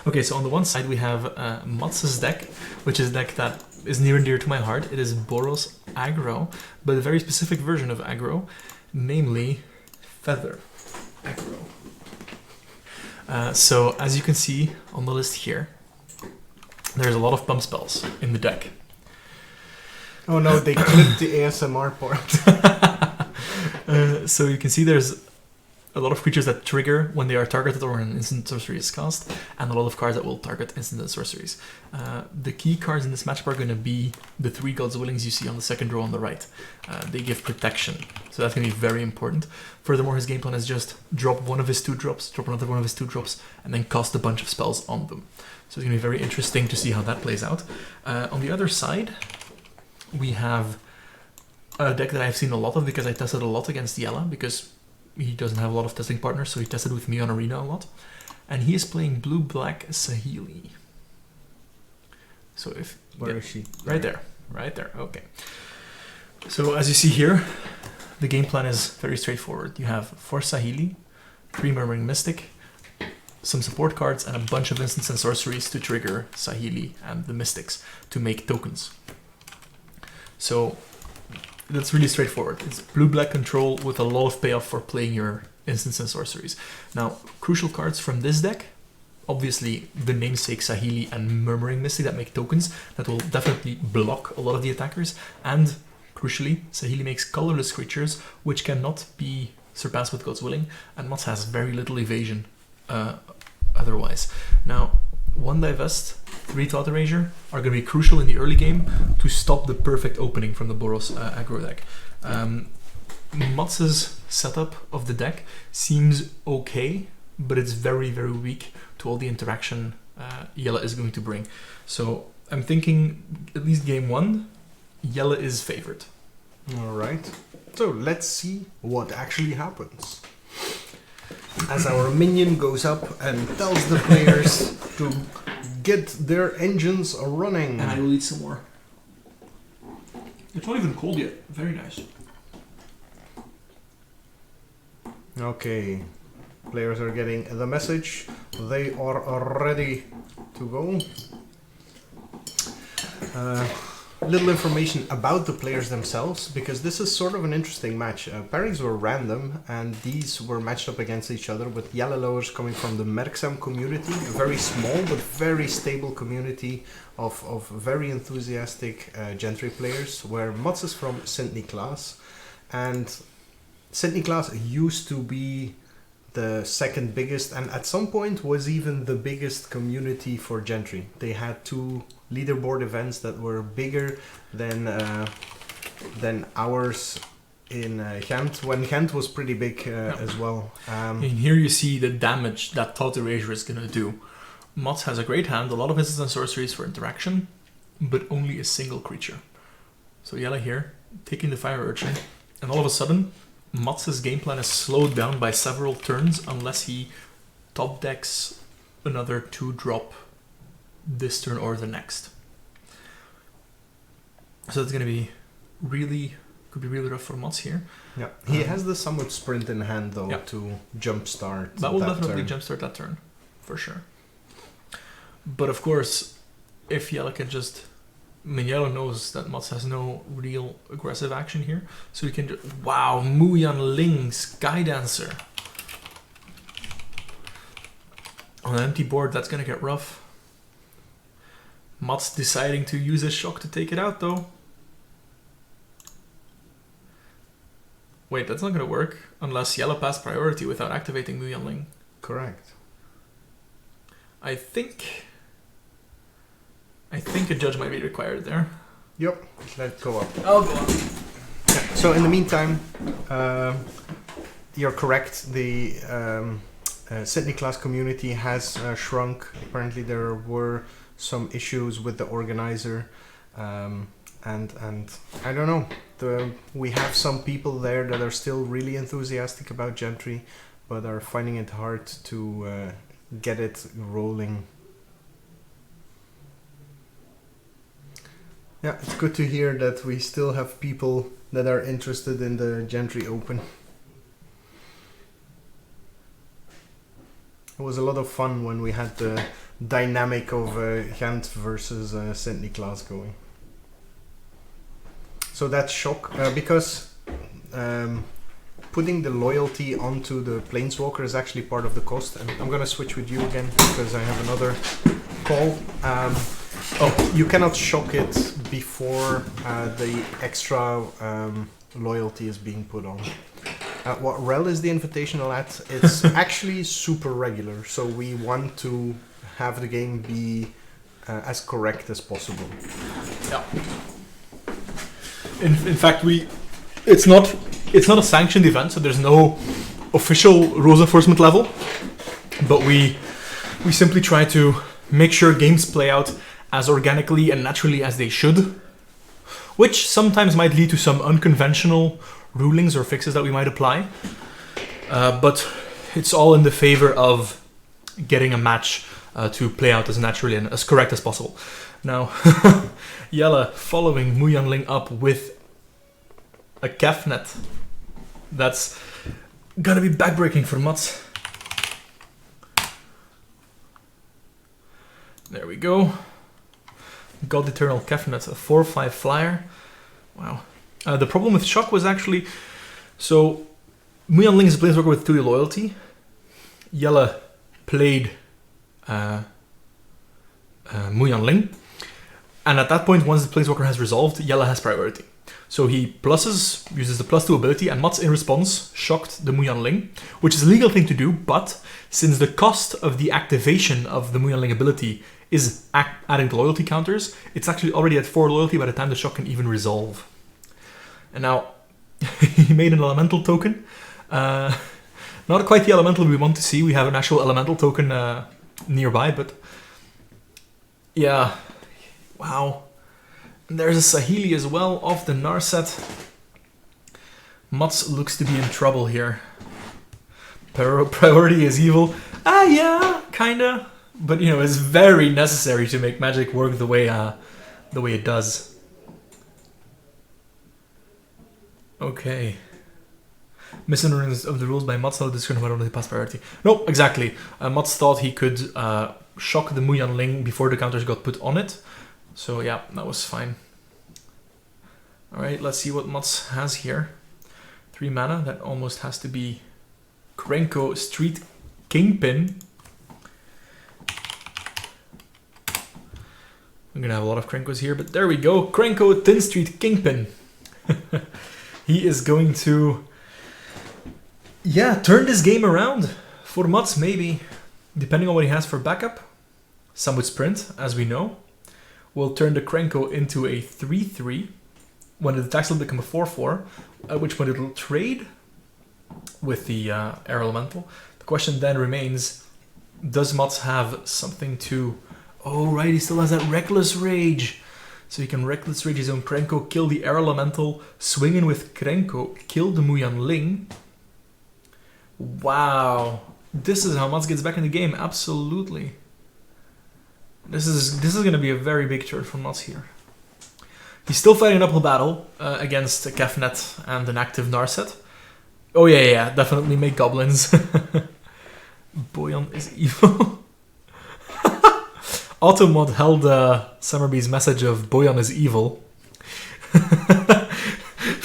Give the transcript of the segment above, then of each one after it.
Okay, so on the one side we have Mats' deck, which is a deck that is near and dear to my heart. It is Boros aggro, but a very specific version of aggro, namely Feather aggro. So as you can see on the list here, there's a lot of pump spells in the deck. Oh no, they clipped the ASMR part. So you can see there's a lot of creatures that trigger when they are targeted or an instant sorcery is cast, and a lot of cards that will target instant and sorceries. The key cards in this matchup are going to be the 3 Gods Willings you see on the second row on the right. They give protection, so that's going to be very important. Furthermore, his game plan is just drop one of his 2-drops, drop another one of his 2-drops, and then cast a bunch of spells on them. So it's going to be very interesting to see how that plays out. On the other side, we have a deck that I've seen a lot of because I tested a lot against Jelle, because he doesn't have a lot of testing partners, so he tested with me on Arena a lot. And he is playing blue-black Saheeli. So if... Where is she? Right there. Right there. Okay. So as you see here, the game plan is very straightforward. You have 4 Saheeli, 3 Murmuring Mystic, some support cards, and a bunch of instants and sorceries to trigger Saheeli and the Mystics to make tokens. So that's really straightforward. It's blue-black control with a lot of payoff for playing your instants and sorceries. Now, crucial cards from this deck, obviously the namesake Saheeli and Murmuring Mystic that make tokens that will definitely block a lot of the attackers, and crucially, Saheeli makes colorless creatures which cannot be surpassed with God's Willing, and Mats has very little evasion otherwise. Now, 1 Divest, 3 Thought Erasure are going to be crucial in the early game to stop the perfect opening from the Boros aggro deck. Mats' setup of the deck seems okay, but it's very, very weak to all the interaction Jelle is going to bring. So I'm thinking at least game 1, Jelle is favored. Alright, so let's see what actually happens. As our minion goes up and tells the players to get their engines running. And I will eat some more. It's not even cold yet. Very nice. Okay, players are getting the message. They are ready to go. Little information about the players themselves, because this is sort of an interesting match. Pairings were random, and these were matched up against each other, with Jelle Lauwers coming from the Merksem community, a very small but very stable community of very enthusiastic Gentry players, where Mats is from St. Niklaas, and St. Niklaas used to be the second biggest, and at some point was even the biggest community for Gentry. They had 2 leaderboard events that were bigger than ours in Gent, when Gent was pretty big as well. And here you see the damage that Thought Erasure is going to do. Mats has a great hand, a lot of instants and sorceries for interaction, but only a single creature. So Jelle here, taking the Fire Urchin, and all of a sudden, Mats' game plan is slowed down by several turns unless he top decks another 2-drop this turn or the next. So it's going to be could be really rough for Mats here. Yeah, he has the Summit Sprint in hand though, yeah, to jumpstart that will definitely jumpstart that turn, for sure. But of course, if Jelle can just... I mean, Jelle knows that Mats has no real aggressive action here, so he can just... Wow, Muyan Ling, Sky Dancer. On an empty board, that's going to get rough. Mats deciding to use his shock to take it out, though. Wait, that's not going to work unless Jelle passed priority without activating Muyan Ling. Correct. I think a judge might be required there. Yep, let's go up. I'll go up. So in the meantime, you're correct. The St. Niklaas community has shrunk. Apparently there were some issues with the organizer, and I don't know. We have some people there that are still really enthusiastic about Gentry, but are finding it hard to get it rolling. Yeah, it's good to hear that we still have people that are interested in the Gentry Open. It was a lot of fun when we had the dynamic of Gent versus St. Niklaas going. So that's shock because putting the loyalty onto the Planeswalker is actually part of the cost. And I'm gonna switch with you again because I have another call. You cannot shock it before the extra loyalty is being put on. What rel is the invitational at? It's actually super regular, so we want to have the game be as correct as possible. Yeah. In fact, it's not a sanctioned event, so there's no official rules enforcement level. But we simply try to make sure games play out as organically and naturally as they should, which sometimes might lead to some unconventional rulings or fixes that we might apply. But it's all in the favor of getting a match to play out as naturally and as correct as possible. Now, Jelle following Muyanling up with a Kefnet. That's gonna be backbreaking for Mats. There we go. God Eternal Kefnet, a 4/5 flyer. Wow. The problem with Shock was actually... So, Muyanling is a planeswalker with 2 loyalty. Jelle played Muyanling. And at that point, once the planeswalker has resolved, Jelle has priority. So he uses the +2 ability, and Mats in response shocked the Muyanling, which is a legal thing to do, but since the cost of the activation of the Muyanling ability is adding the loyalty counters, it's actually already at 4 loyalty by the time the shock can even resolve. And now, he made an elemental token. Not quite the elemental we want to see. We have an actual elemental token nearby, but yeah, wow. And there's a Saheeli as well off the Narset. Mats looks to be in trouble here. Priority is evil. Yeah, kinda. But you know, it's very necessary to make Magic work the way it does. Okay. Misunderstanding of the rules by Mats, discern whether they pass priority. No, exactly. Mats thought he could shock the Muyanling before the counters got put on it. So yeah, that was fine. Alright, let's see what Mats has here. 3 mana, that almost has to be Krenko Street Kingpin. I'm gonna have a lot of Krenkos here, but there we go. Krenko Tin Street Kingpin. He is going to, turn this game around. For Mats, maybe. Depending on what he has for backup. Some would sprint, as we know. We'll turn the Krenko into a 3/3. When it attacks, it'll become a 4/4. At which point it'll trade with the Air Elemental. The question then remains, does Mats have something to... Oh, right, he still has that Reckless Rage. So he can Reckless Rage his own Krenko, kill the Air Elemental, swing in with Krenko, kill the Muyanling. Wow. This is how Mats gets back in the game, absolutely. This is going to be a very big turn for Mats here. He's still fighting an uphill battle against a Kefnet and an active Narset. Oh yeah, definitely make goblins. Boyan is evil. Automod held Summerbee's message of Boyan is evil.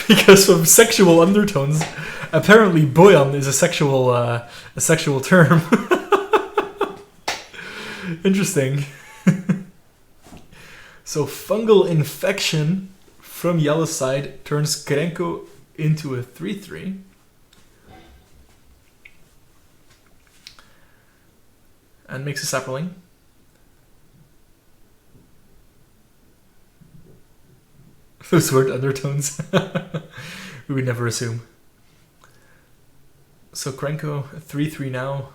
Because of sexual undertones. Apparently Boyan is a sexual term. Interesting. So fungal infection from Jelle's side turns Krenko into a 3/3. And makes a sapling. Those word undertones. We would never assume. So Krenko, 3/3 now.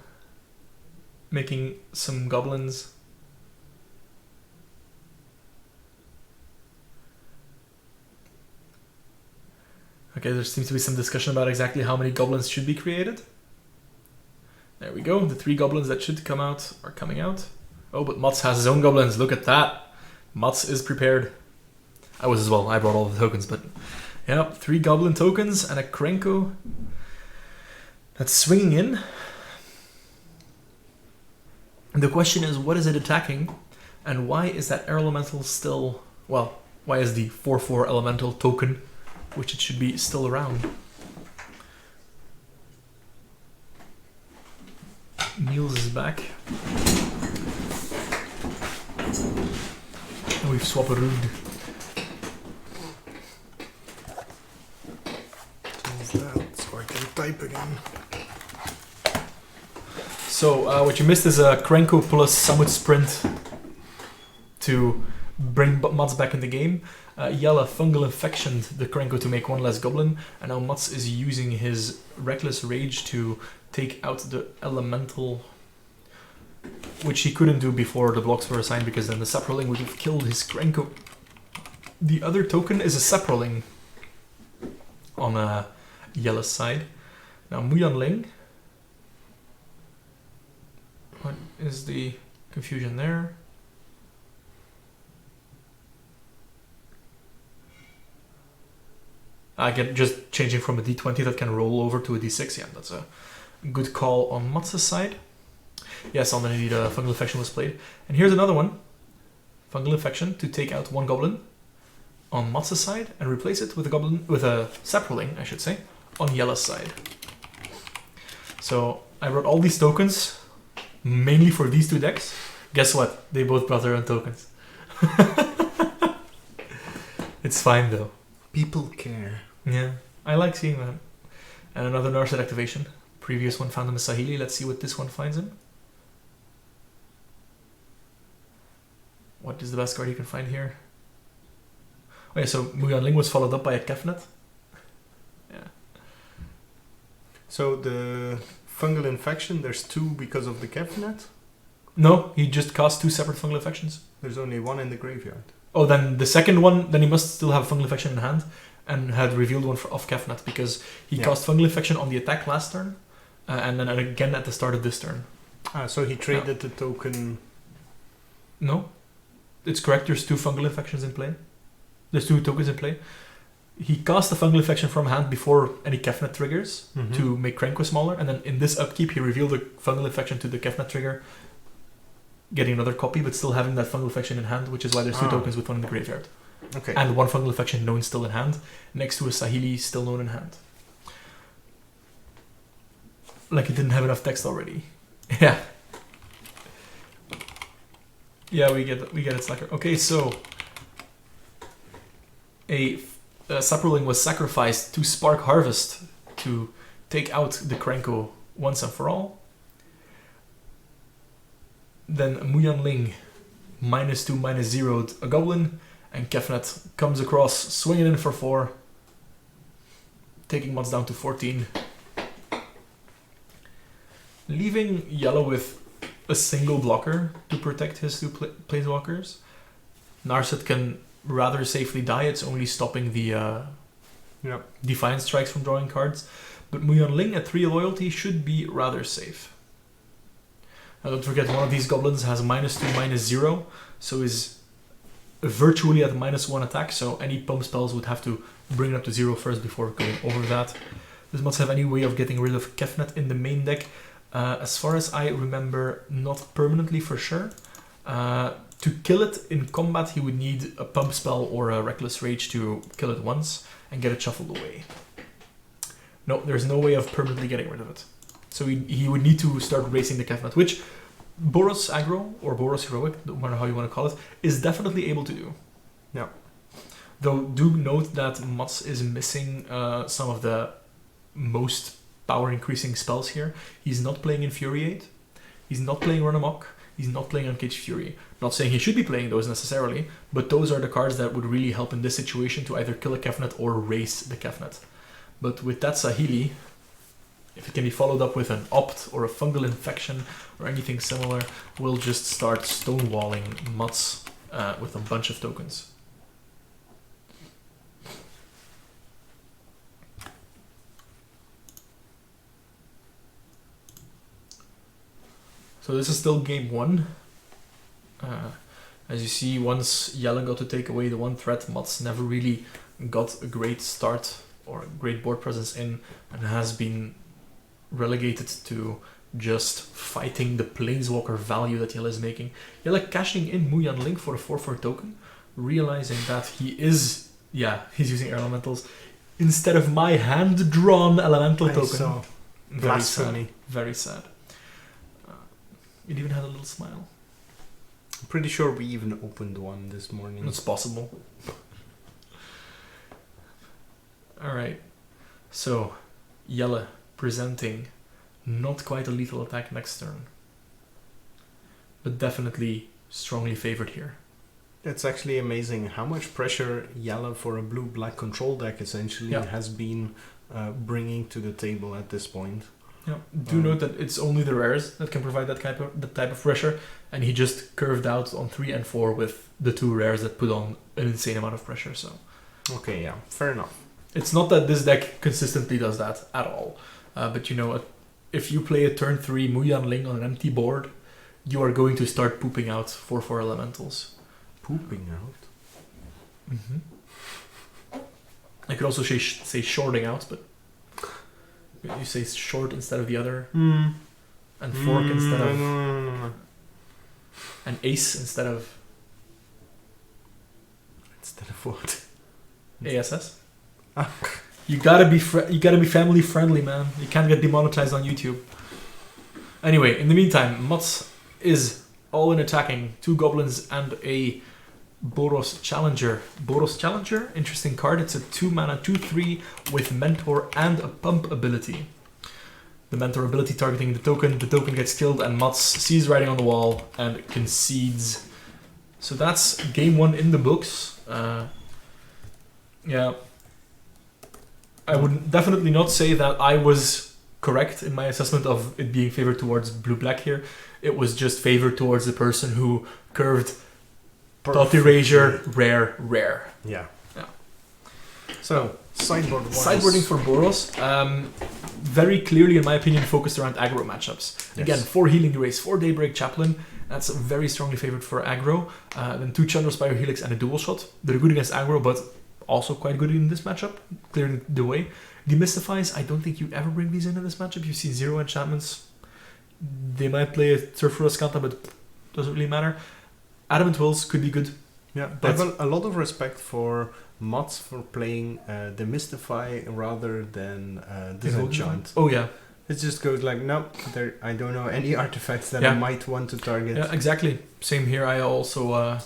Making some goblins. Okay, there seems to be some discussion about exactly how many goblins should be created. There we go. The 3 goblins that should come out are coming out. Oh, but Mats has his own goblins. Look at that. Mats is prepared. I was as well. I brought all the tokens, but yeah, 3 goblin tokens and a Krenko that's swinging in. The question is, what is it attacking? And why is that air elemental still... Well, why is the 4/4 elemental token, which it should be, still around? Niels is back. And we've swapped a rude. So I can type again. So what you missed is a Krenko plus Summit Sprint to bring Mats back in the game. Jelle Fungal Infectioned the Krenko to make one less Goblin, and now Mats is using his Reckless Rage to take out the Elemental, which he couldn't do before the blocks were assigned, because then the Saproling would have killed his Krenko. The other token is a Saproling on Jelle's side. Now Muyan Ling. What is the confusion there? Again, just changing from a D20 that can roll over to a D6. Yeah, that's a good call on Mats' side. Yes, on indeed Fungal Infection was played. And here's another one. Fungal Infection to take out one Goblin on Mats' side and replace it with a Saproling, I should say, on Jelle's side. So I wrote all these tokens mainly for these two decks. Guess what? They both brought their own tokens. It's fine though. People care. Yeah, I like seeing that. And another Narset activation. Previous one found him as Saheeli. Let's see what this one finds him. What is the best card you can find here? Oh yeah, so Muyan Ling was followed up by a Kefnet. Yeah. So the fungal infection, there's two because of the Kefnet? No, he just cast two separate fungal infections. There's only one in the graveyard. Oh, then the second one, then he must still have fungal infection in hand and had revealed one off Kefnet, because he cast fungal infection on the attack last turn and then again at the start of this turn. So he traded the token. No, it's correct. There's two fungal infections in play. There's two tokens in play. He cast the fungal infection from hand before any Kefnet triggers to make Krenko smaller, and then in this upkeep he revealed the fungal infection to the Kefnet trigger, getting another copy, but still having that fungal infection in hand, which is why there's two tokens with one in the graveyard. Okay. And one fungal infection known still in hand, next to a Saheeli still known in hand. Like it didn't have enough text already. Yeah. Yeah, we get it, Slacker. Okay, so a Saproling was sacrificed to Spark Harvest to take out the Krenko once and for all. Then Muyan Ling -2, -0'd a Goblin, and Kefnet comes across, swinging in for 4, taking Mats down to 14, leaving Jelle with a single blocker to protect his two planeswalkers. Narset can rather safely die, it's only stopping the Defiant Strikes from drawing cards, but Muyan Ling at 3 loyalty should be rather safe. Now don't forget, one of these goblins has -2, -0, so is virtually at -1 attack, so any pump spells would have to bring it up to 0 first before going over that. Does Mats have any way of getting rid of Kefnet in the main deck? As far as I remember, not permanently for sure. To kill it in combat, he would need a pump spell or a Reckless Rage to kill it once and get it shuffled away. No, there's no way of permanently getting rid of it. So he would need to start racing the Kefnet, which Boros Aggro, or Boros Heroic, no matter how you want to call it, is definitely able to do. Yeah. Though do note that Mats is missing some of the most power increasing spells here. He's not playing Infuriate, he's not playing Run Amok, he's not playing Uncaged Fury. Not saying he should be playing those necessarily, but those are the cards that would really help in this situation to either kill a Kefnet or race the Kefnet. But with that Saheeli, if it can be followed up with an Opt or a Fungal Infection or anything similar, we'll just start stonewalling Mats with a bunch of tokens. So this is still game 1. As you see, once Jelle got to take away the one threat, Mats never really got a great start or a great board presence in, and has been relegated to just fighting the Planeswalker value that Jelle is making. Jelle cashing in Muyan Link for a 4/4 token, realizing that he's using air elementals instead of my hand-drawn elemental token. saw. Very Blasphemy. sad. Very sad. It even had a little smile. I'm pretty sure we even opened one this morning. It's possible. Alright. So, Jelle presenting not quite a lethal attack next turn. But definitely strongly favored here. It's actually amazing how much pressure Jelle for a blue-black control deck essentially has been bringing to the table at this point. Yeah. Do note that it's only the rares that can provide that type of pressure, and he just curved out on 3 and 4 with the 2 rares that put on an insane amount of pressure. So, okay, yeah, fair enough. it's not that this deck consistently does that at all, but if you play a turn 3 Muyan Ling on an empty board, you are going to start pooping out 4/4 elementals. Pooping out? Mm-hmm. I could also say shorting out, but you say short instead of the other, and fork instead of, and ace instead of what? ASS. You gotta be family friendly, man. You can't get demonetized on YouTube. Anyway, in the meantime, Mats is all in attacking 2 goblins and a Boros Challenger. Boros Challenger, interesting card. It's a 2-mana 2/3 with Mentor and a Pump ability. The Mentor ability targeting the token gets killed, and Mats sees writing on the wall and concedes. So that's game 1 in the books. Yeah. I would definitely not say that I was correct in my assessment of it being favored towards blue-black here. It was just favored towards the person who curved Thought Erasure, rare. Yeah. Yeah. So, sideboard wise. Sideboarding for Boros, very clearly, in my opinion, focused around aggro matchups. Yes. Again, 4 Healing Grace, 4 Daybreak Chaplain. That's very strongly favored for aggro. Then 2 Chandra Spire Helix and a dual shot. They're good against aggro, but also quite good in this matchup, clearing the way. Demystifies, I don't think you ever bring these into this matchup. You see 0 enchantments. They might play a Surfer Ascanta, but doesn't really matter. Adamant Wills could be good. Yeah, I have a lot of respect for Mats for playing Demystify rather than Disenchant. Oh yeah. It just goes like, no, I don't know any artifacts that I might want to target. Yeah, exactly. Same here. I also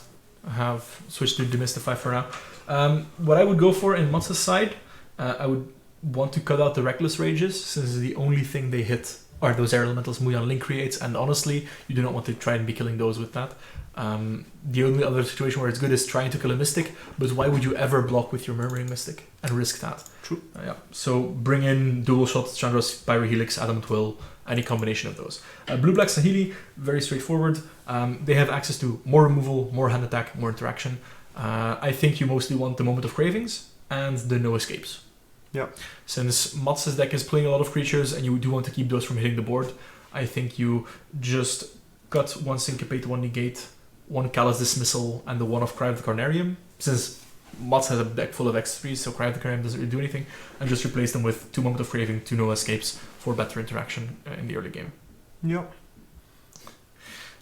have switched to Demystify for now. What I would go for in Mats' side, I would want to cut out the Reckless Rages, since the only thing they hit are those air elementals Muyan Link creates, and honestly, you do not want to try and be killing those with that. The only other situation where it's good is trying to kill a Mystic, but why would you ever block with your Murmuring Mystic and risk that? True. Yeah. So bring in dual shots, Chandra Spyro Helix, Adamant Will, any combination of those. Blue-black Saheeli, very straightforward. They have access to more removal, more hand attack, more interaction. I think you mostly want the Moment of Cravings and the No Escapes. Yeah. Since Mats' deck is playing a lot of creatures and you do want to keep those from hitting the board, I think you just cut 1 Syncopate, 1 Negate, 1 Callous Dismissal, and the 1 of Cry of the Carnarium. Since Mats has a deck full of X3s, so Cry of the Carnarium doesn't really do anything, and just replace them with 2 Moment of Craving, 2 No Escapes for better interaction in the early game. Yep.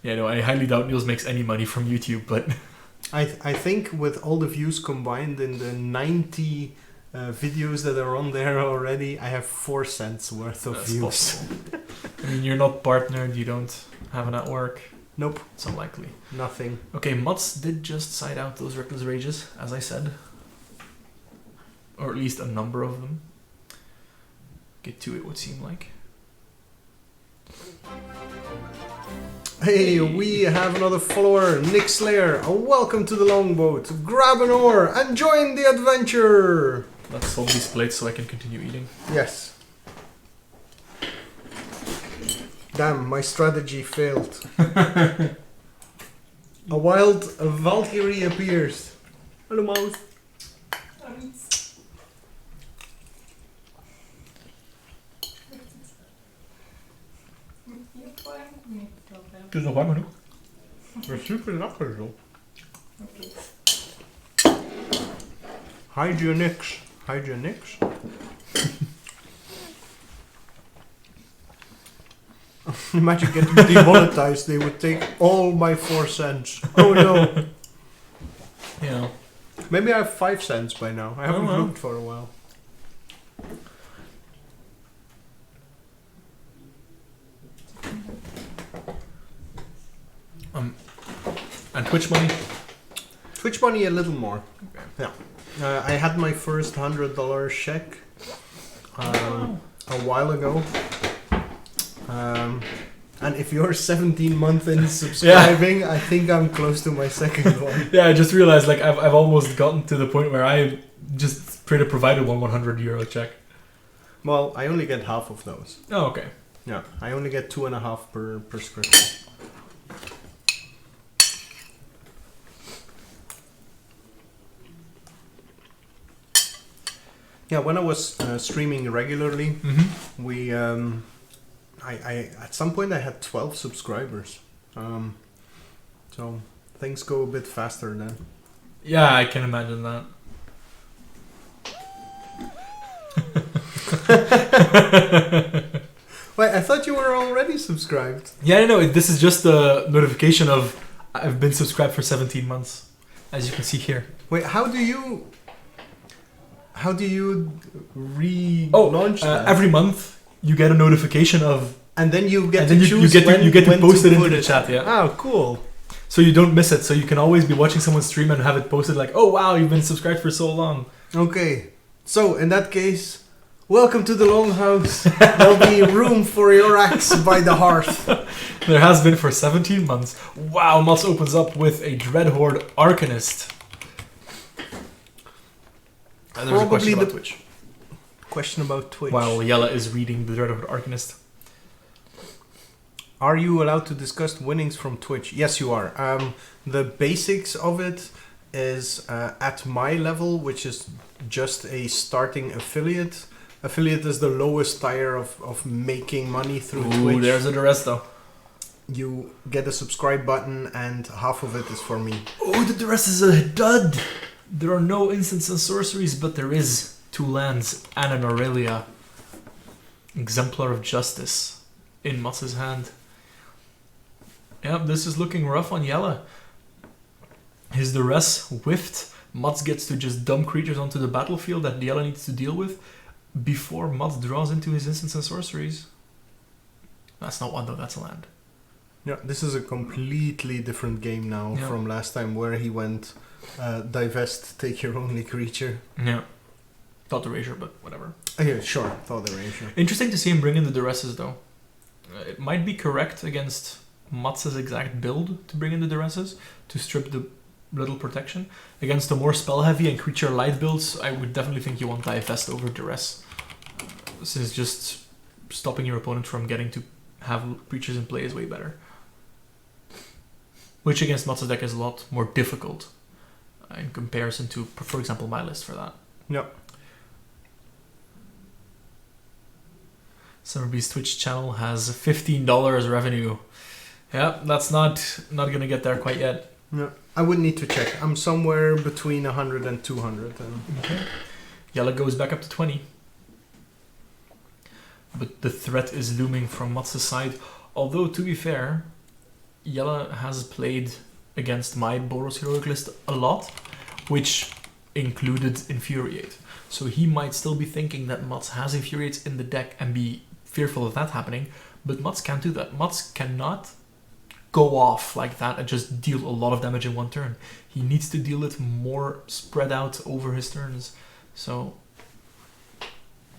Yeah, no, I highly doubt Niels makes any money from YouTube, but I think with all the views combined in the 90 videos that are on there already, I have 4 cents worth of that's views. possible. I mean, you're not partnered, you don't have a network. Nope. It's unlikely. Nothing. Okay, Mats did just side out those Reckless Rages, as I said. Or at least a number of them. Get to it, would seem like. Hey, we have another follower, Nick Slayer. Welcome to the longboat. Grab an oar and join the adventure. Let's solve these plates so I can continue eating. Yes. Damn, my strategy failed. A wild Valkyrie appears. Hello, mouse. Het is nog warm genoeg. Dat is super lekker zo. Hygienics. Hygienics? Imagine getting demonetized. They would take all my 4 cents. Oh no. Yeah. Maybe I have 5 cents by now. I haven't well. looked for a while. And Twitch money? Twitch money a little more. Okay. Yeah. I had my first $100 check a while ago. And if you're 17 months in subscribing, I think I'm close to my second one. Yeah, I just realized like I've almost gotten to the point where I just pretty provided one €100 check. Well, I only get half of those. Oh, okay. Yeah, I only get 2.5 per script. Yeah, when I was streaming regularly, we I at some point I had 12 subscribers. So things go a bit faster then. Yeah, I can imagine that. Wait, I thought you were already subscribed. Yeah, I know. This is just the notification of I've been subscribed for 17 months, as you can see here. Wait, how do you relaunch that? Every month you get a notification of, And then you get and to then choose you get to when post it into put the chat. Yeah. Oh, cool. So you don't miss it. So you can always be watching someone stream and have it posted like, oh wow, you've been subscribed for so long. Okay. So in that case, welcome to the Longhouse. There'll be room for your axe by the hearth. There has been for 17 months. Wow, Mats opens up with a Dreadhorde Arcanist. And there's a question about Twitch. Question about Twitch. While Jelle is reading the Dreadhorde Arcanist. Are you allowed to discuss winnings from Twitch? Yes, you are. The basics of it is at my level, which is just a starting affiliate. Affiliate is the lowest tier of making money through Twitch. There's the rest though. You get a subscribe button and half of it is for me. Oh, the rest is a dud. There are no instants and sorceries, but there is 2 lands and an Aurelia. Exemplar of Justice in Mats' hand. Yeah, this is looking rough on Jelle. His duress whiffed. Mats gets to just dump creatures onto the battlefield that Jelle needs to deal with before Mats draws into his instants and sorceries. That's not one though, that's a land. Yeah, this is a completely different game now from last time where he went divest, take your only creature. Yeah. Thought Erasure, but whatever. Yeah, sure, Thought Erasure. Interesting to see him bring in the duresses though. It might be correct against Mats' exact build to bring in the duresses to strip the little protection. Against the more spell heavy and creature light builds, I would definitely think you want divest over duress. Since just stopping your opponent from getting to have creatures in play is way better. Which against Mats' deck is a lot more difficult in comparison to, for example, my list for that. Yep. Summerbee's Twitch channel has $15 revenue. Yeah, that's not gonna get there quite yet. No, I would need to check. I'm somewhere between 100 and 200. Okay. Jelle goes back up to 20. But the threat is looming from Mats' side. Although, to be fair, Jelle has played against my Boros heroic list a lot, which included Infuriate. So he might still be thinking that Mats has Infuriates in the deck and be fearful of that happening, but Mats can't do that. Mats cannot go off like that and just deal a lot of damage in one turn. He needs to deal it more spread out over his turns. So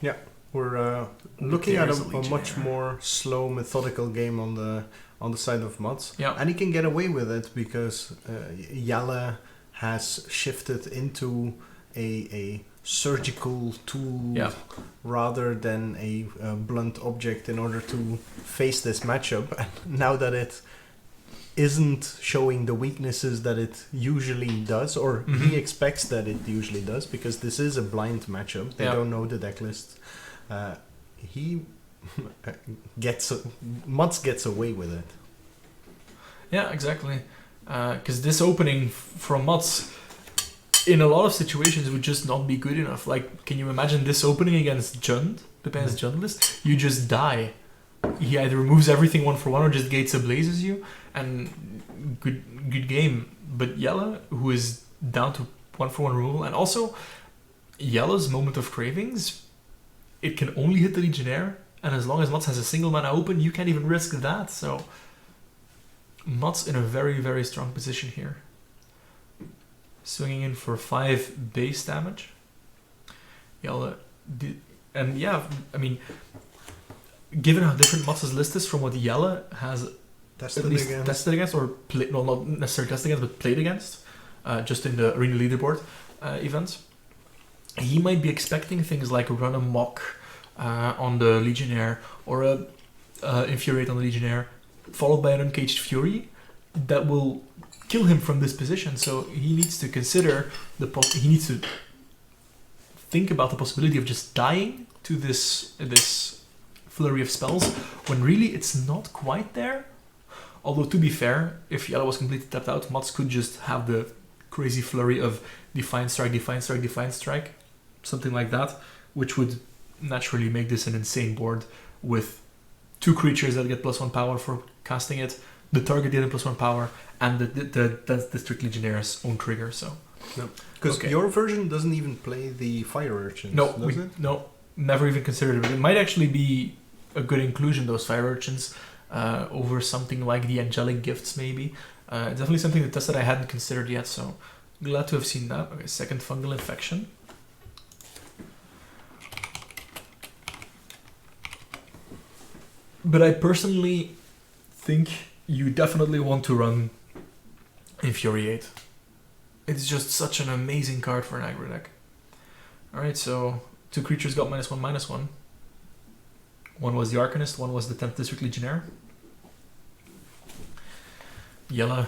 yeah, we're looking at a much here. more slow, methodical game on the side of Mats. Yeah. And he can get away with it because Jelle has shifted into a surgical tool rather than a blunt object in order to face this matchup. And now that it isn't showing the weaknesses that it usually does, or he expects that it usually does, because this is a blind matchup. They don't know the deck list. He Mats gets away with it. yeah, exactly. Because this opening from Mats in a lot of situations would just not be good enough. Like, can you imagine this opening against Jund, the Pens Jund list? You just die. he either removes everything 1-for-1 or just gates ablazes you, and good game. But Jelle, who is down to 1-for-1 rule, and also Jelle's Moment of Cravings, it can only hit the Legionnaire, and as long as Mats has a single mana open, you can't even risk that. So Mats in a very, very strong position here. Swinging in for 5 base damage. Jelle did, and yeah, I mean, given how different Mats' list is from what Jelle has Tested at least against. tested against, or no, not necessarily tested against, but played against, just in the arena leaderboard events, he might be expecting things like run a mock on the Legionnaire, or a infuriate on the Legionnaire, followed by an uncaged fury that will kill him from this position. So he needs to consider he needs to think about the possibility of just dying to this flurry of spells when really it's not quite there. Although, to be fair, if Jelle was completely tapped out, Mats could just have the crazy flurry of Defiant Strike, Defiant Strike, Defiant Strike, something like that, which would naturally make this an insane board with 2 creatures that get +1 power for casting it, the target getting +1 power, and that's the Strict Legionnaire's own trigger. So, Because your version doesn't even play the Fire Urchins, does it? No, never even considered it. It might actually be a good inclusion, those Fire Urchins, over something like the Angelic Gifts, maybe. Definitely something to test that I hadn't considered yet, so glad to have seen that. Okay, second Fungal Infection. But I personally think you definitely want to run Infuriate. It's just such an amazing card for an aggro deck. Alright, so 2 creatures got -1/-1. One was the Arcanist, one was the 10th District Legionnaire. Jelle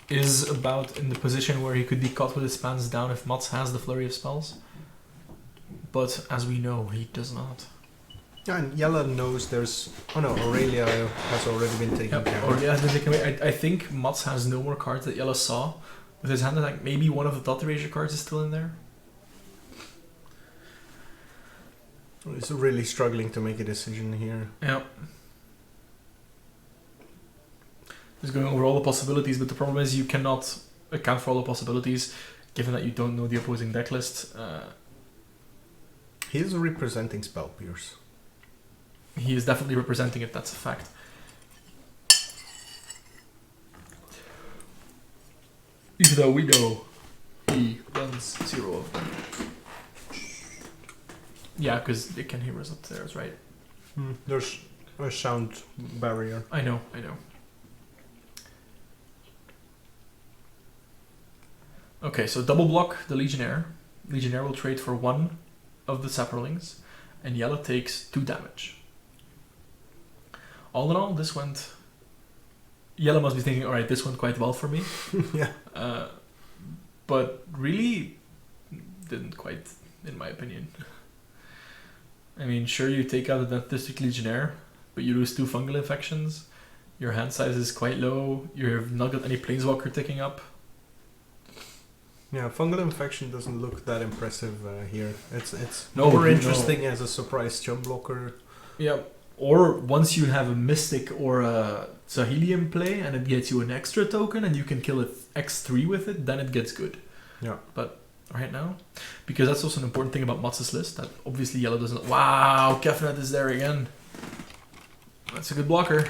is about in the position where he could be caught with his pants down if Mats has the flurry of spells. But as we know, he does not. Yeah, and Jelle knows there's... Oh no, Aurelia has already been taken care of. Aurelia has been taken away. I think Mats has no more cards that Jelle saw. With his hand attack, maybe one of the Thought Erasure cards is still in there. He's really struggling to make a decision here. Yeah. He's going over all the possibilities, but the problem is you cannot account for all the possibilities, given that you don't know the opposing deck list. He is representing Spell Pierce. He is definitely representing it, that's a fact. Even though we know he runs 0 of them. Yeah, because it can hear us upstairs, right? There's a sound barrier. I know. Okay, so double block the Legionnaire. Legionnaire will trade for 1 of the Saprolings, and Jelle takes 2 damage. All in all, this went... Jelle must be thinking, alright, this went quite well for me. Yeah. But really, didn't quite, in my opinion. I mean, sure, you take out the District Legionnaire, but you lose 2 fungal infections. Your hand size is quite low. You've not got any Planeswalker ticking up. Yeah, fungal infection doesn't look that impressive here. It's No, more no. interesting as a surprise chump blocker. Yeah, or once you have a Mystic or a Saheeli in play and it gets you an extra token and you can kill it X3 with it, then it gets good. Yeah. But right now, because that's also an important thing about Mats' list, that obviously Jelle doesn't... Wow, Kefnet is there again. That's a good blocker.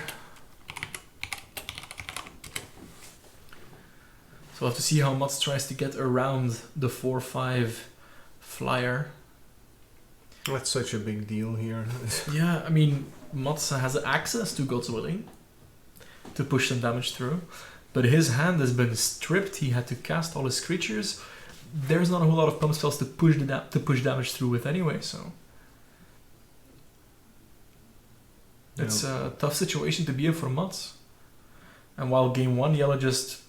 So we'll have to see how Mats tries to get around the 4/5 flyer. That's such a big deal here. Yeah, I mean, Mats has access to God's Willing to push some damage through, but his hand has been stripped. He had to cast all his creatures. There's not a whole lot of pump spells to push damage through with anyway, so it's a tough situation to be in for Mats. And while game 1 Jelle just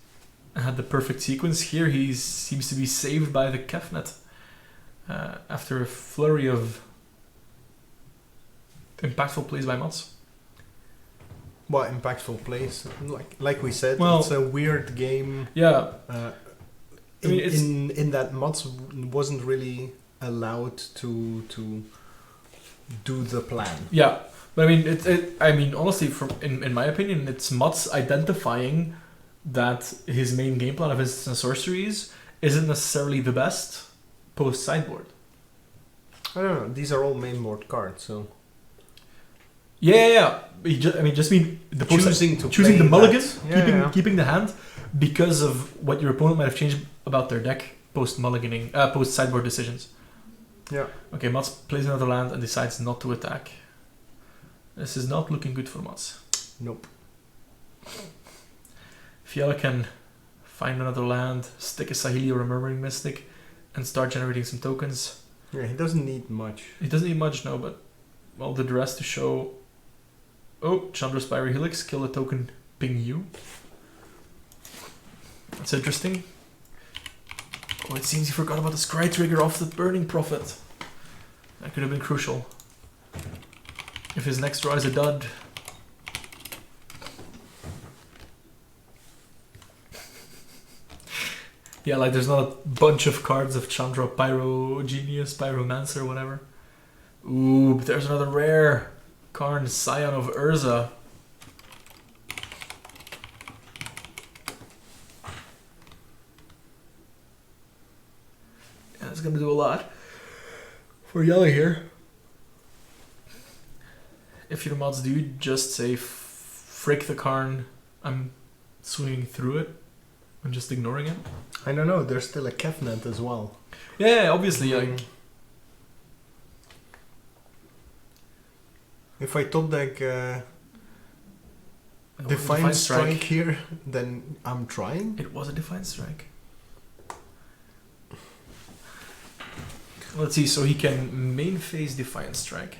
had the perfect sequence, here he seems to be saved by the Kefnet after a flurry of impactful plays by Mats. What impactful plays? Like we said, Well, it's a weird game. Yeah, I mean, in that Mats wasn't really allowed to do the plan. Yeah, but I mean, I mean, honestly, in my opinion, it's Mats identifying that his main game plan of instants and sorceries isn't necessarily the best post sideboard. I don't know. These are all main board cards, so Yeah. Just mean the post choosing the play mulligan, that. keeping the hand because of what your opponent might have changed about their deck post mulliganing, post sideboard decisions. Yeah. Okay, Mats plays another land and decides not to attack. This is not looking good for Mats. Nope. If Jelle can find another land, stick a Saheeli or a Murmuring Mystic, and start generating some tokens. Yeah, he doesn't need much. He doesn't need much, no, but well, the rest to show. Oh, Chandra's Pyro Helix, kill a token, ping you. That's interesting. Oh, it seems he forgot about the Scry trigger off the Burning Prophet. That could have been crucial. If his next draw is a dud. Yeah, like there's not a bunch of cards of Chandra, Pyro Genius, Pyromancer, whatever. Ooh, but there's another rare. Karn, Scion of Urza. Yeah, that's gonna do a lot for Jelle here. If your mods do, just say frick the Karn, I'm swinging through it. I'm just ignoring it. I don't know. There's still a Kefnet as well. Yeah, obviously. Like, if I top deck Defiant Strike here, then I'm trying. It was a Defiant Strike. Let's see, so he can main phase Defiant Strike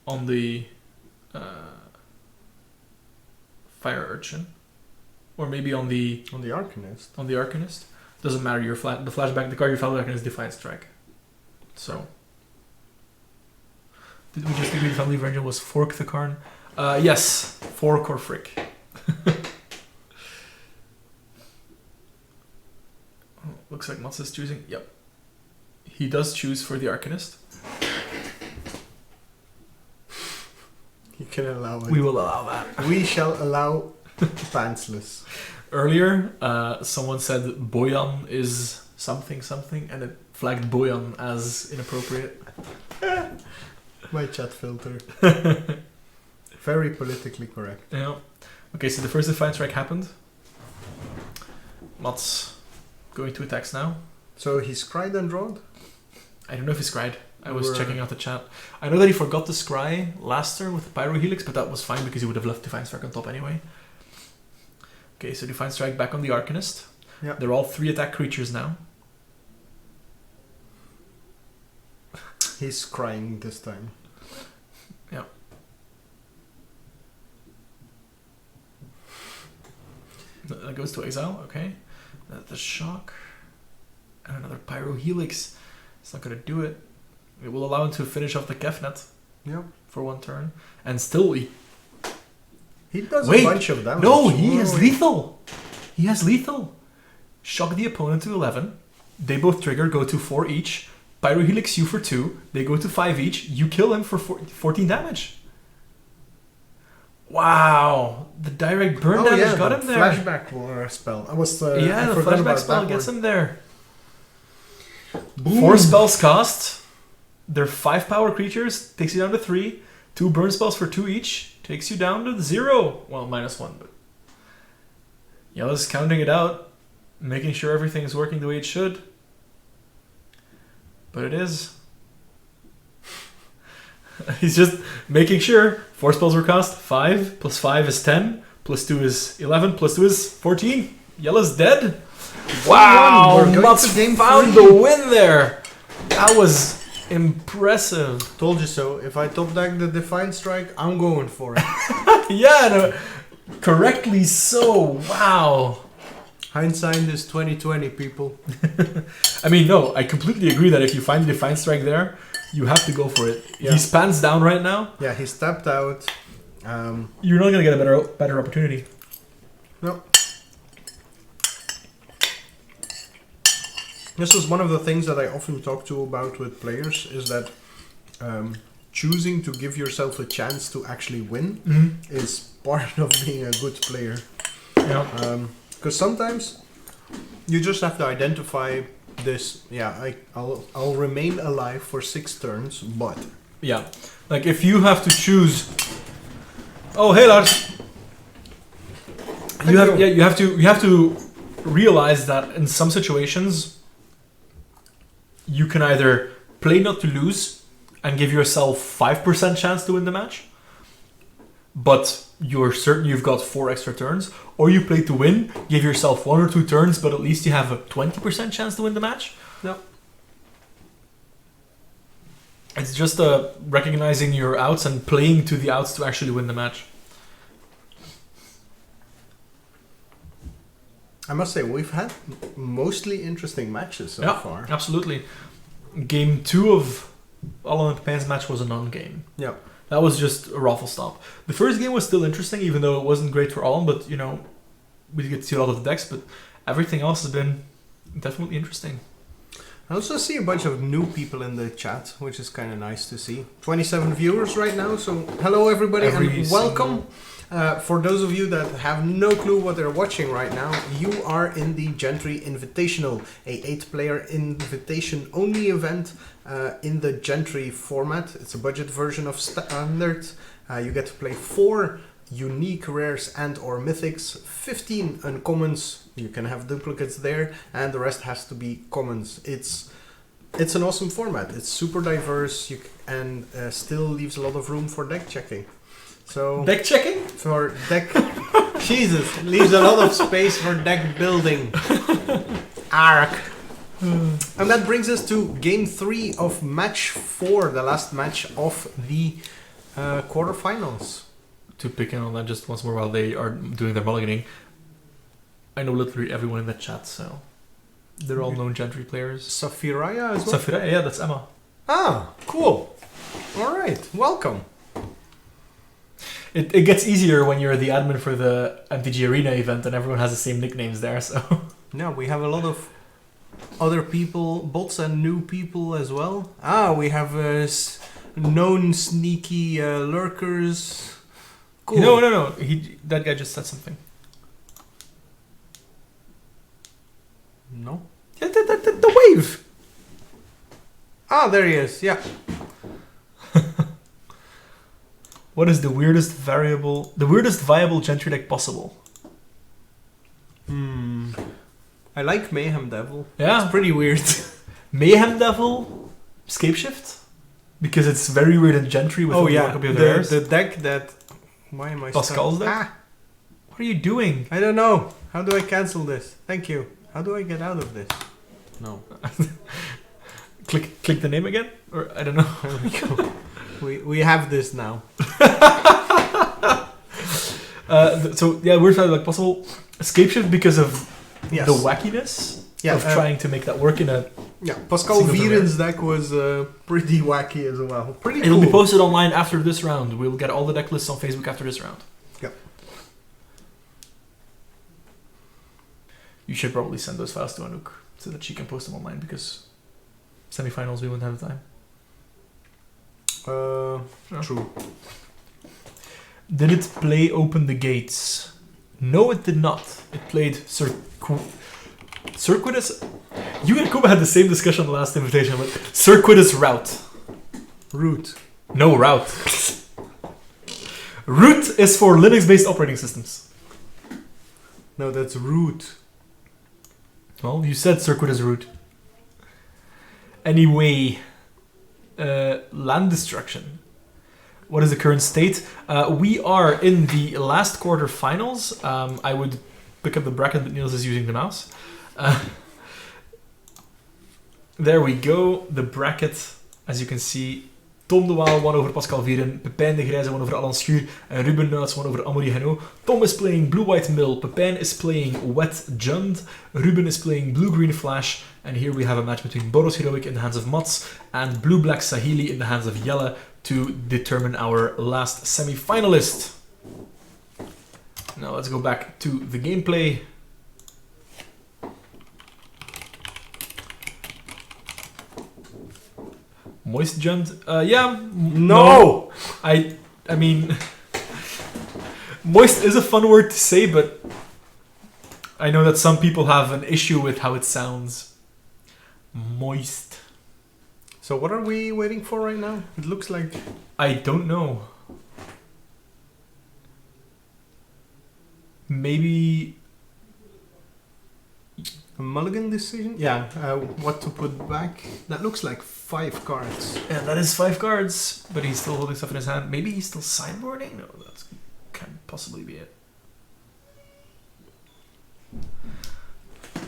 on the Fire Urchin. Or maybe on the Arcanist. On the Arcanist. Doesn't matter, the flashback, the card you found Arcanist is Defiant Strike. So. Did we just agree the family version was fork the Karn? Yes, fork or frick. Looks like Mats is choosing. Yep. He does choose for the Arcanist. You can allow it. We will allow that. We shall allow pantsless. Earlier, someone said Boyan is something, and it flagged Boyan as inappropriate. My chat filter. Very politically correct. Yeah. Okay, so the first Defiant Strike happened. Mats going to attacks now. So he scried and drawed? I don't know if he scried. I was checking out the chat. I know that he forgot to scry last turn with the Pyro Helix, but that was fine because he would have left Defiant Strike on top anyway. Okay, so Defiant Strike back on the Arcanist. Yeah. They're all 3 attack creatures now. He's crying this time. Yeah. That goes to exile, okay. The shock. And another Pyro Helix. It's not going to do it. It will allow him to finish off the Kefnet. Yeah. For 1 turn. And still He does Wait, a bunch of damage. No, he has lethal. He has lethal. Shock the opponent to 11. They both trigger, go to 4 each. Pyro Helix you for 2. They go to 5 each. You kill him for 14 damage. Wow. The direct burn damage got him there. Flashback spell. I the flashback spell gets him there. Boom. 4 spells cost. They're 5 power creatures. Takes you down to 3. 2 burn spells for 2 each. Takes you down to 0. Well, -1, but Jelle's counting it out, making sure everything is working the way it should. But it is. He's just making sure 4 spells were cost. 5 plus 5 is 10. Plus 2 is 11. Plus 2 is 14. Jelle's dead. Wow! Mats found the win there. That was impressive. Told you so. If I top deck the Defiant Strike, I'm going for it. Yeah, no, correctly so. Wow. Hindsight is 2020, people. I mean, no, I completely agree that if you find the Defiant Strike there, you have to go for it. Yeah. He's pants down right now. Yeah, he's tapped out. You're not gonna get a better opportunity. No. This is one of the things that I often talk to about with players, is that choosing to give yourself a chance to actually win is part of being a good player. Yeah. Because sometimes you just have to identify this. Yeah, I'll remain alive for 6 turns, but Yeah. Like if you have to choose. Oh, hey Lars. You have to realize that in some situations you can either play not to lose and give yourself 5% chance to win the match, but you're certain you've got 4 extra turns, or you play to win, give yourself 1 or 2 turns, but at least you have a 20% chance to win the match. no. It's just recognizing your outs and playing to the outs to actually win the match. I must say we've had mostly interesting matches so far. Absolutely. Game 2 of Alan and Pepin's match was a non-game. Yeah. That was just a raffle stop. The first game was still interesting, even though it wasn't great for Alan, but you know, we did get to see a lot of the decks, but everything else has been definitely interesting. I also see a bunch of new people in the chat, which is kind of nice to see. 27 viewers right now, so hello everybody and welcome. For those of you that have no clue what they're watching right now, you are in the Gentry Invitational, a 8-player invitation-only event in the Gentry format. It's a budget version of Standard. You get to play 4 unique rares and or mythics, 15 uncommons, you can have duplicates there, and the rest has to be commons. It's an awesome format. It's super diverse and still leaves a lot of room for deck checking. So deck checking? For deck Jesus, leaves a lot of space for deck building. Ark. And that brings us to game 3 of match 4, the last match of the quarterfinals. To pick in on that just once more while they are doing their mulliganing, I know literally everyone in the chat, so they're all known Gentry players. Safiraya as well? Safiraya, yeah, that's Emma. Ah, cool. Alright, welcome. It gets easier when you're the admin for the MTG Arena event and everyone has the same nicknames there, so... No, we have a lot of other people, bots and new people as well. Ah, we have known sneaky lurkers. Cool. No. That guy just said something. No? Yeah, the wave! Ah, there he is, yeah. What is the weirdest viable Gentry deck possible? I like Mayhem Devil. Yeah. It's pretty weird. Mayhem Devil? Scapeshift? Because it's very weird in Gentry with only one copy of the rares. The deck that... Why am I Pascal's deck? Ah, What are you doing? I don't know. How do I cancel this? Thank you. How do I get out of this? No. Click the name again? Or I don't know. There we go. We have this now. So yeah, weird how like possible Scapeshift because of Yes. the wackiness of trying to make that work in a... Yeah, Pascal Vieren's deck was pretty wacky as well. Pretty cool. It'll be posted online after this round. We'll get all the deck lists on Facebook after this round. Yep. You should probably send those files to Anouk so that she can post them online because semifinals we won't have the time. True. Did it play Open the Gates? No, it did not. It played Circuitous. You and Kuba had the same discussion on the last invitation, but Circuitous Route. Root. No, Route. Root is for Linux-based operating systems. No, that's root. Well, you said Circuitous Route. Anyway, land destruction. What is the current state? We are in the last quarterfinals. I would pick up the bracket, but Niels is using the mouse. There we go. The bracket, as you can see. Tom de Waal won over Pascal Vieren. Pepijn de Grijze won over Alan Schuur. And Ruben Nuits won over Amory Heno. Tom is playing Blue-White Mill. Pepijn is playing Wet Jund. Ruben is playing Blue-Green Flash. And here we have a match between Boros Heroic in the hands of Mats and Blue-Black Saheeli in the hands of Jelle to determine our last semi-finalist. Now let's go back to the gameplay. Moist Jund? Yeah. No! I mean, moist is a fun word to say, but I know that some people have an issue with how it sounds. Moist. So what are we waiting for right now? It looks like... I don't know. Maybe... A mulligan decision? Yeah, what to put back? That looks like 5 cards. Yeah, that is 5 cards, but he's still holding stuff in his hand. Maybe he's still sideboarding? No, that can possibly be it.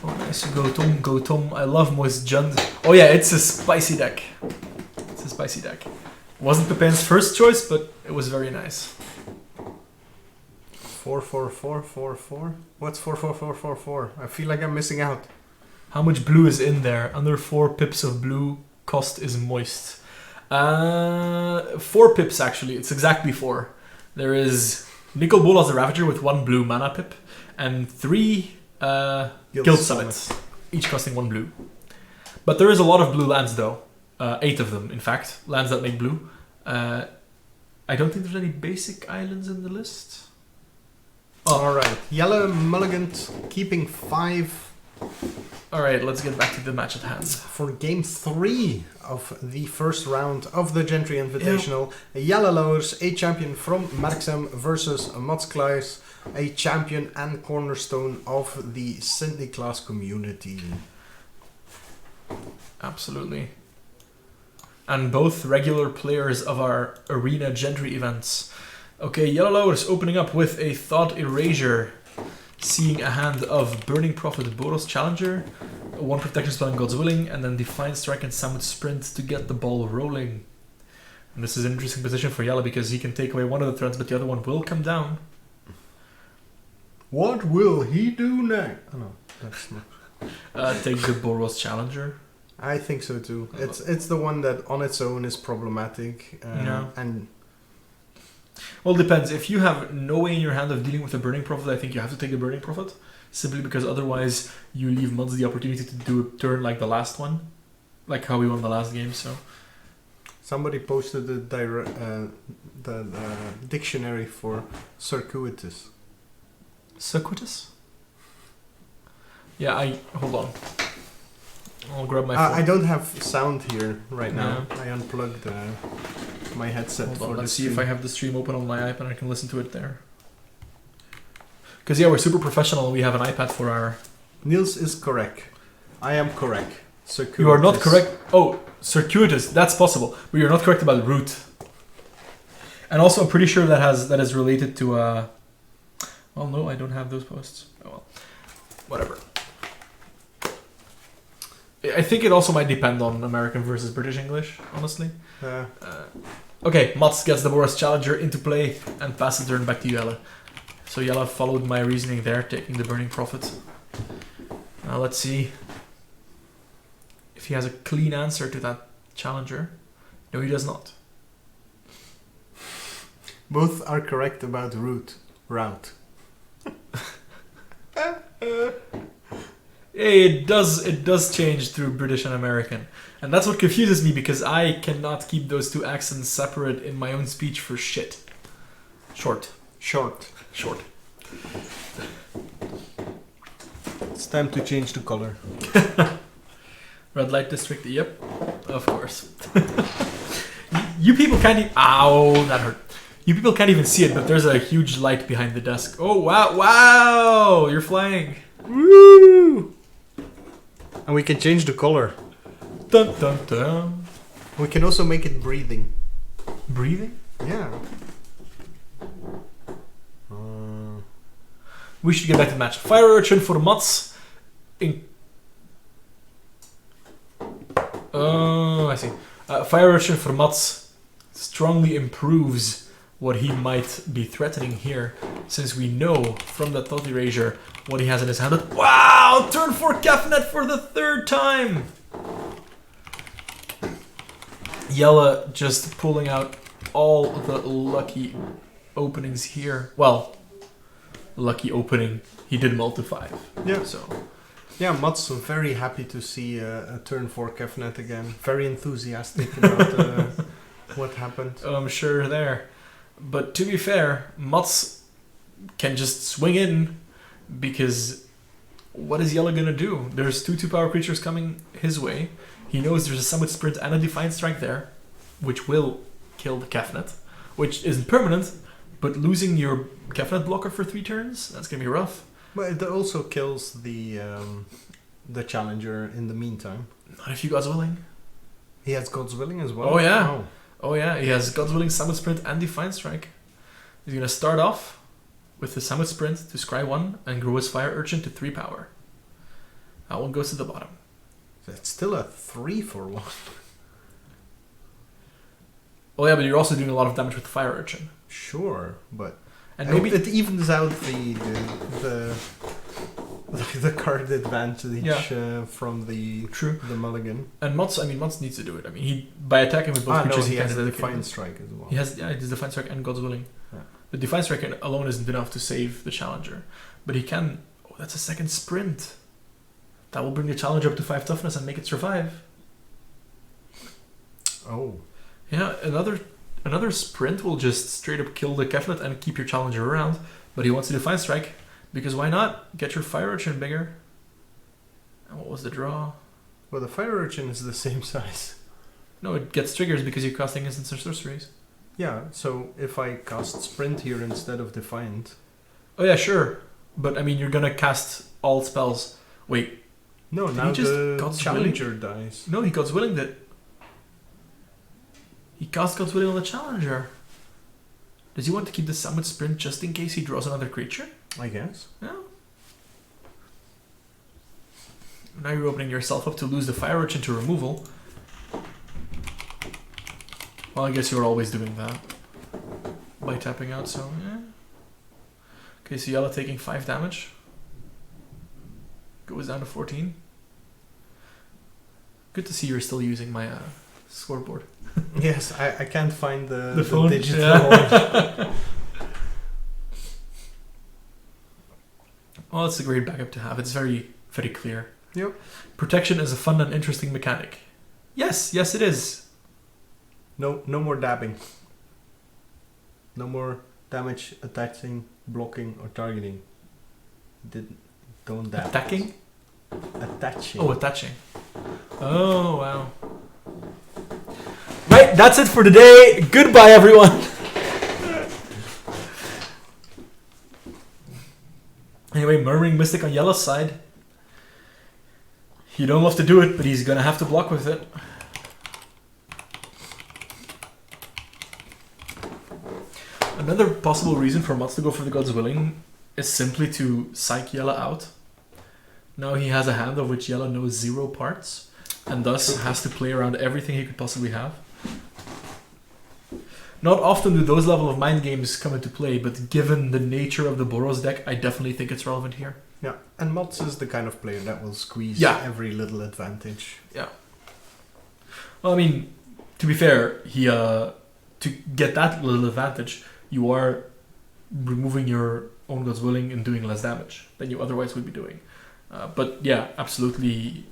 Oh, nice. Go Tom. I love Moist Jund. Oh yeah, it's a spicy deck. It's a spicy deck. Wasn't the pen's first choice, but it was very nice. 4-4-4-4-4. What's 4-4-4-4-4? I feel like I'm missing out. How much blue is in there? Under 4 pips of blue, cost is moist. 4 pips actually. It's exactly 4. There is Nicol Bolas the Ravager with 1 blue mana pip and 3 Guild Summits, each costing 1 blue. But there is a lot of blue lands though. 8 of them, in fact. Lands that make blue. I don't think there's any basic islands in the list. Oh. Alright, Jelle mulligan keeping 5. Alright, let's get back to the match at hand. For game 3 of the first round of the Gentry Invitational, Jelle Lauwers, a champion from Merksem, versus Mats Kluijs, a champion and cornerstone of the Cindy class community. Absolutely. And both regular players of our Arena Gentry events. Okay, Jelle Lauwers opening up with a Thought Erasure, seeing a hand of Burning Prophet Boros Challenger, 1 protection spell in God's Willing, and then Defiant Strike and Summit Sprint to get the ball rolling. And this is an interesting position for Jelle because he can take away one of the threats, but the other one will come down. What will he do next? Oh no, that's not... Take the Boros Challenger. I think so too. It's the one that on its own is problematic. And well, it depends. If you have no way in your hand of dealing with a Burning Prophet, I think you have to take the Burning Prophet. Simply because otherwise you leave Muds the opportunity to do a turn like the last one. Like how we won the last game, so... Somebody posted the dictionary for circuitous. Circuitous? Yeah, hold on. I'll grab my phone. I don't have sound here right now. I unplugged my headset. Hold on, let's see if I have the stream open on my iPad and I can listen to it there. Because yeah, we're super professional and we have an iPad for our... Niels is correct. I am correct. Circuitous. You are not correct. Oh, circuitous. That's possible. But you're not correct about root. And also, I'm pretty sure that is related to... Well, no, I don't have those posts. Oh well. Whatever. I think it also might depend on American versus British English, honestly. Okay, Mats gets the Boros Challenger into play and passes the turn back to Jelle. So Jelle followed my reasoning there, taking the Burning Prophet. Now let's see if he has a clean answer to that Challenger. No, he does not. Both are correct about route. It does change through British and American. And that's what confuses me because I cannot keep those two accents separate in my own speech for shit. Short. It's time to change the color. Red light district, yep. Of course. You people can't even... Ow, that hurt. You people can't even see it, but there's a huge light behind the desk. Oh, wow, you're flying. Woo! And we can change the color. Dun dun dun. We can also make it breathing. Breathing? Yeah. We should get back to the match. Fire Urchin for Mats. Oh, I see. Fire Urchin for Mats strongly improves what he might be threatening here, since we know from that Thought Erasure what he has in his hand. Wow! Turn 4 Kefnet for the 3rd time! Jelle just pulling out all the lucky openings here. Well, lucky opening. He did multi 5. Yeah. So Yeah, Mats very happy to see a turn 4 Kefnet again. Very enthusiastic about what happened. Oh, I'm sure there. But to be fair, Mats can just swing in because what is Jelle gonna do? There's 2 power creatures coming his way. He knows there's a Summit Sprint and a Defiant Strike there, which will kill the Kefnet, which isn't permanent, but losing your Kefnet blocker for 3 turns, that's gonna be rough. But it also kills the challenger in the meantime. Not if you God's Willing. He has God's Willing as well? Oh yeah. Oh yeah, he has God's Willing, Summit Sprint, and Defiant Strike. He's gonna start off with the Summit Sprint to scry 1 and grow his Fire Urchin to 3 power. That one goes to the bottom. It's still a 3 for 1. Oh yeah, but you're also doing a lot of damage with the Fire Urchin. Sure, but And maybe it evens out the card advantage from the mulligan. And Mats needs to do it. I mean, he by attacking with both creatures, he has can the Defiant Strike as well. He has Defiant Strike and God's Willing. Yeah. The Defiant Strike alone isn't enough to save the challenger, but he can. Oh, that's a second sprint. That will bring the challenger up to 5 toughness and make it survive. Oh. Yeah, another sprint will just straight up kill the Kefnet and keep your challenger around, but he wants to Defiant Strike, because why not? Get your Fire Urchin bigger. And what was the draw? Well, the Fire Urchin is the same size. No, it gets triggers because you're casting instants or sorceries. Yeah, so if I cast Sprint here instead of Defiant... Oh yeah, sure. But I mean, you're gonna cast all spells. Wait. No, Did now he just the God's challenger dies. No, he God's Willing that... He cast God's Willing on the challenger. Does he want to keep the Summit Sprint just in case he draws another creature? I guess. No. Now you're opening yourself up to lose the Fire Urchin to removal. Well, I guess you're always doing that. By tapping out, so yeah. Okay, so Jelle taking 5 damage. Goes down to 14. Good to see you're still using my scoreboard. Yes, I can't find the phone? digital one. Well, it's a great backup to have. It's very, very clear. Yep. Protection is a fun and interesting mechanic. Yes, it is. No more dabbing. No more damage, attaching, blocking, or targeting. Don't dab. Attacking? Attaching. Oh, attaching. Oh, wow. Right, that's it for today. Goodbye, everyone. Anyway, Murmuring Mystic on Jelle's side. You don't love to do it, but he's gonna have to block with it. Another possible reason for Mats to go for the God's Willing is simply to psych Jelle out. Now he has a hand of which Jelle knows 0 parts, and thus has to play around everything he could possibly have. Not often do those level of mind games come into play, but given the nature of the Boros deck, I definitely think it's relevant here. Yeah, and Mats is the kind of player that will squeeze every little advantage. Yeah. Well, I mean, to be fair, he to get that little advantage, you are removing your own God's Willing and doing less damage than you otherwise would be doing. But yeah, absolutely,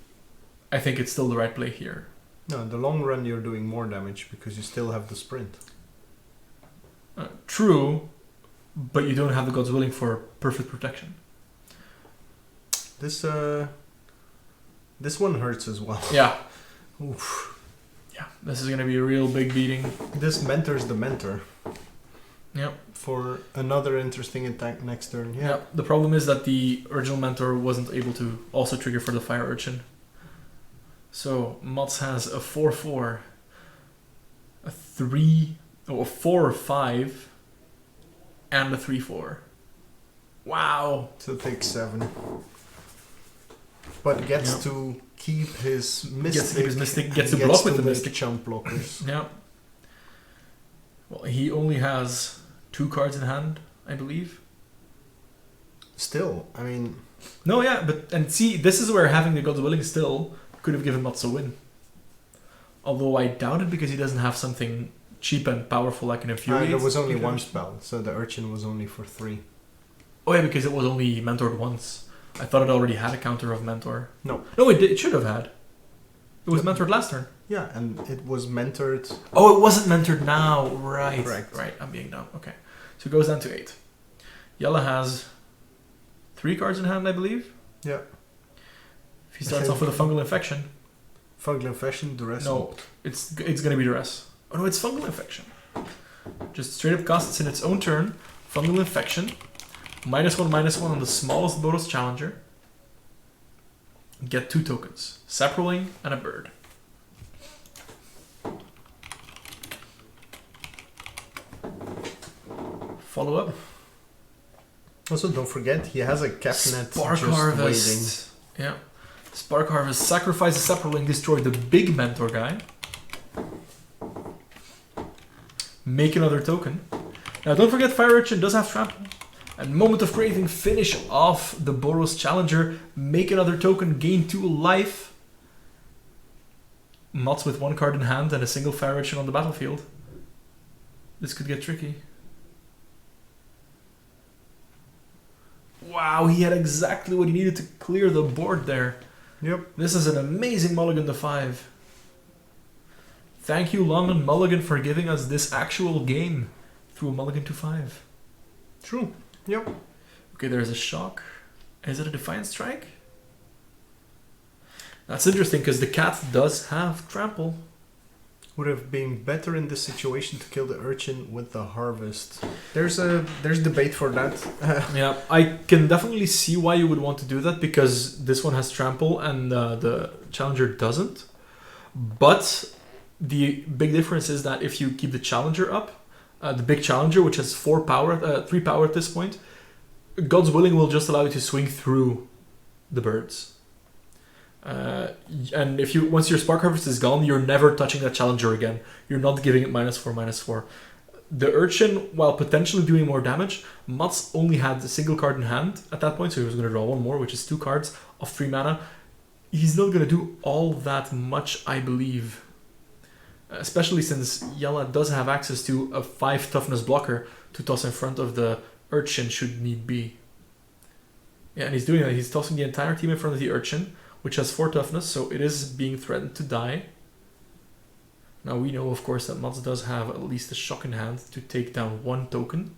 I think it's still the right play here. No, in the long run you're doing more damage because you still have the sprint. True, but you don't have the God's Willing for perfect protection. This one hurts as well. Yeah. Oof. Yeah, this is going to be a real big beating. This mentors the mentor. Yep. For another interesting attack next turn. Yeah. Yep. The problem is that the original mentor wasn't able to also trigger for the Fire Urchin. So Mats has a 4/4, a 4/5, and a 3/4. Wow. So take 7. But gets to keep his mystic. Gets to block with the make mystic. Chump blockers. Yeah. Well, he only has 2 cards in hand, I believe. Still, I mean... No, yeah, but... And see, this is where having the God's Willing still could have given Mats a win. Although I doubt it because he doesn't have something cheap and powerful like an Infuriate. There was only 1 spell, so the Urchin was only for 3. Oh yeah, because it was only mentored once. I thought it already had a counter of Mentor. No. No, it should have had. It was mentored last turn. Yeah, and it was mentored. Oh, it wasn't mentored now. Right. Correct. Right, I'm being dumb. Okay. So it goes down to 8. Jelle has 3 cards in hand, I believe. Yeah. If he starts off with a fungal infection. Fungal infection, duress. No, it's going to be duress. Oh no, it's fungal infection. Just straight up costs in its own turn. Fungal infection. -1/-1 on the smallest Boros challenger. Get 2 tokens. Saproling and a bird. Follow up. Also, don't forget, he has a Capnet Spark just Harvest. Yeah. Spark Harvest. Sacrifice a Saproling. Destroy the big mentor guy. Make another token. Now, don't forget, Fire Urchin does have trample. And Moment of Craving, finish off the Boros Challenger, make another token, gain 2 life. Mods with 1 card in hand and a single Fire Urchin on the battlefield. This could get tricky. Wow, he had exactly what he needed to clear the board there. Yep. This is an amazing mulligan to 5. Thank you, London Mulligan, for giving us this actual game through a mulligan to 5. True. Yep. Okay, there's a shock. Is it a Defiant Strike? That's interesting because the cat does have trample. Would have been better in this situation to kill the urchin with the harvest. There's debate for that. Yeah, I can definitely see why you would want to do that because this one has trample and the challenger doesn't. But the big difference is that if you keep the challenger up, the big challenger, which has 3 power at this point, God's Willing will just allow you to swing through the birds. And if once your Spark Harvest is gone, you're never touching that challenger again. You're not giving it -4/-4. The Urchin, while potentially doing more damage, Mats only had a single card in hand at that point, so he was going to draw 1 more, which is 2 cards of 3 mana. He's not going to do all that much, I believe. Especially since Jelle does have access to a 5 toughness blocker to toss in front of the Urchin should need be. Yeah, and he's doing that. He's tossing the entire team in front of the Urchin, which has 4 toughness, so it is being threatened to die. Now we know, of course, that Mats does have at least a shock in hand to take down 1 token.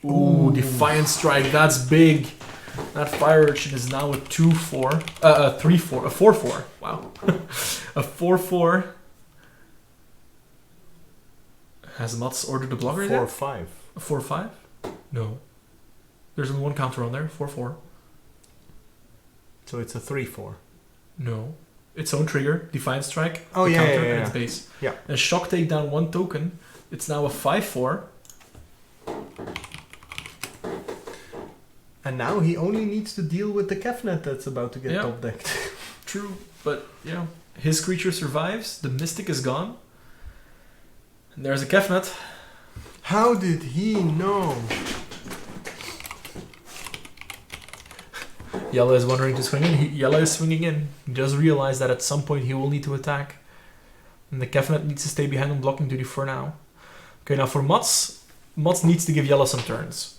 Ooh, Defiant Strike, that's big! That Fire Urchin is now a 2/4, a 3/4, a 4/4, wow. A 4/4. Has Mats ordered the blocker there? 4/5. A 4/5? No. There's only 1 counter on there, 4/4. So it's a 3/4. No. Its own trigger, Defiant Strike, Oh, the yeah, counter, yeah, and yeah. its base. Yeah. A shock take down 1 token. It's now a 5/4. And now he only needs to deal with the Capnet that's about to get Yeah. top decked. True, but his creature survives. The Mystic is gone. And there's a Kefnet. How did he know? Jelle is wondering to swing in. Jelle is swinging in. He does realize that at some point he will need to attack. And the Kefnet needs to stay behind on blocking duty for now. Okay, now for Mats needs to give Jelle some turns.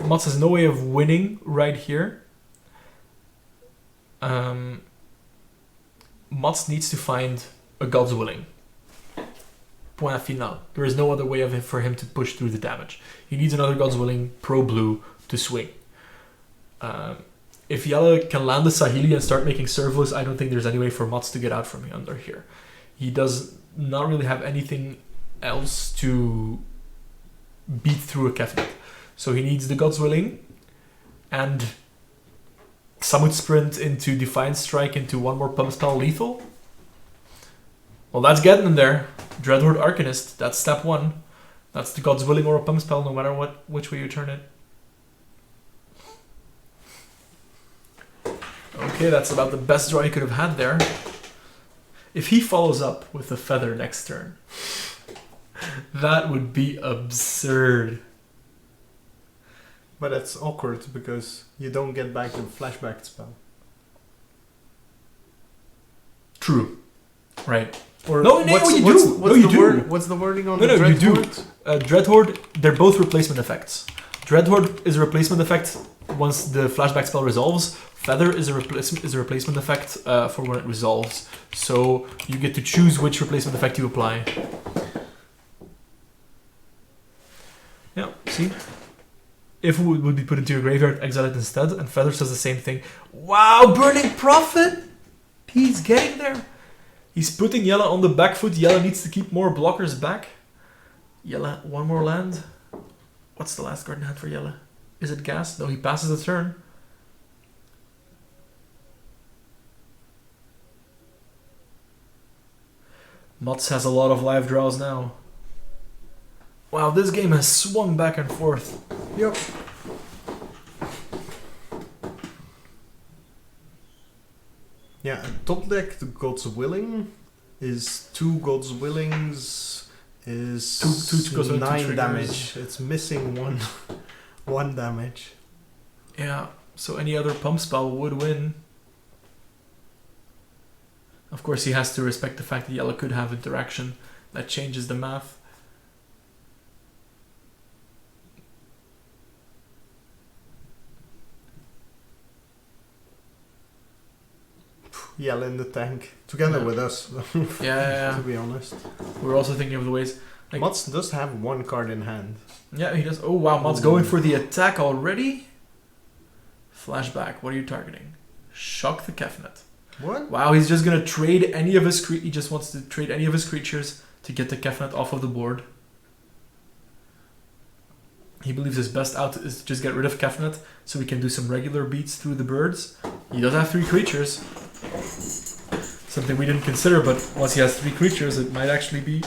Mats has no way of winning right here. Mats needs to find a God's Willing. Point final. There is no other way for him to push through the damage. He needs another God's Willing pro blue to swing. If Jelle can land the Saheeli and start making servos, I don't think there's any way for Mats to get out from under here. He does not really have anything else to beat through a Kefnet. So he needs the God's Willing and Samut Sprint into Defiant Strike into 1 more Pump Spell lethal. Well, that's getting him there. Dreadhorde Arcanist, that's step 1. That's the God's Willing or a Pump Spell no matter which way you turn it. Okay, that's about the best draw he could have had there. If he follows up with a Feather next turn, that would be absurd. But that's awkward because you don't get back the flashback spell. True. Right. Or No, you do. No, you do. What's the wording on No, the no, you do. Dreadhorde? Dreadhorde, they're both replacement effects. Dreadhorde is a replacement effect once the flashback spell resolves, Feather is a replacement effect for when it resolves. So you get to choose which replacement effect you apply. Yeah, see? If it would be put into your graveyard, exile it instead, and Feather says the same thing. Wow, Burning Prophet! He's getting there. He's putting Jelle on the back foot. Jelle needs to keep more blockers back. Jelle, one more land. What's the last card in hand for Jelle? Is it gas? No, he passes the turn. Mats has a lot of live draws now. Wow, this game has swung back and forth. Yep. Yeah, top deck, the God's Willing is 2 God's Willings is Two goes with 9 2 damage. It's missing one damage. Yeah, so any other pump spell would win. Of course, he has to respect the fact that Jelle could have interaction that changes the math. Jelle in the tank together with us. Yeah. To be honest, We're also thinking of the ways. Like, Mats does have 1 card in hand. Yeah, he does. Oh wow, Mats going for the attack already. Flashback. What are you targeting? Shock the Kefnet. What? Wow, he's just gonna trade any of his he just wants to trade any of his creatures to get the Kefnet off of the board. He believes his best out is to just get rid of Kefnet so we can do some regular beats through the birds. He does have 3 creatures. Something we didn't consider, but once he has 3 creatures, it might actually be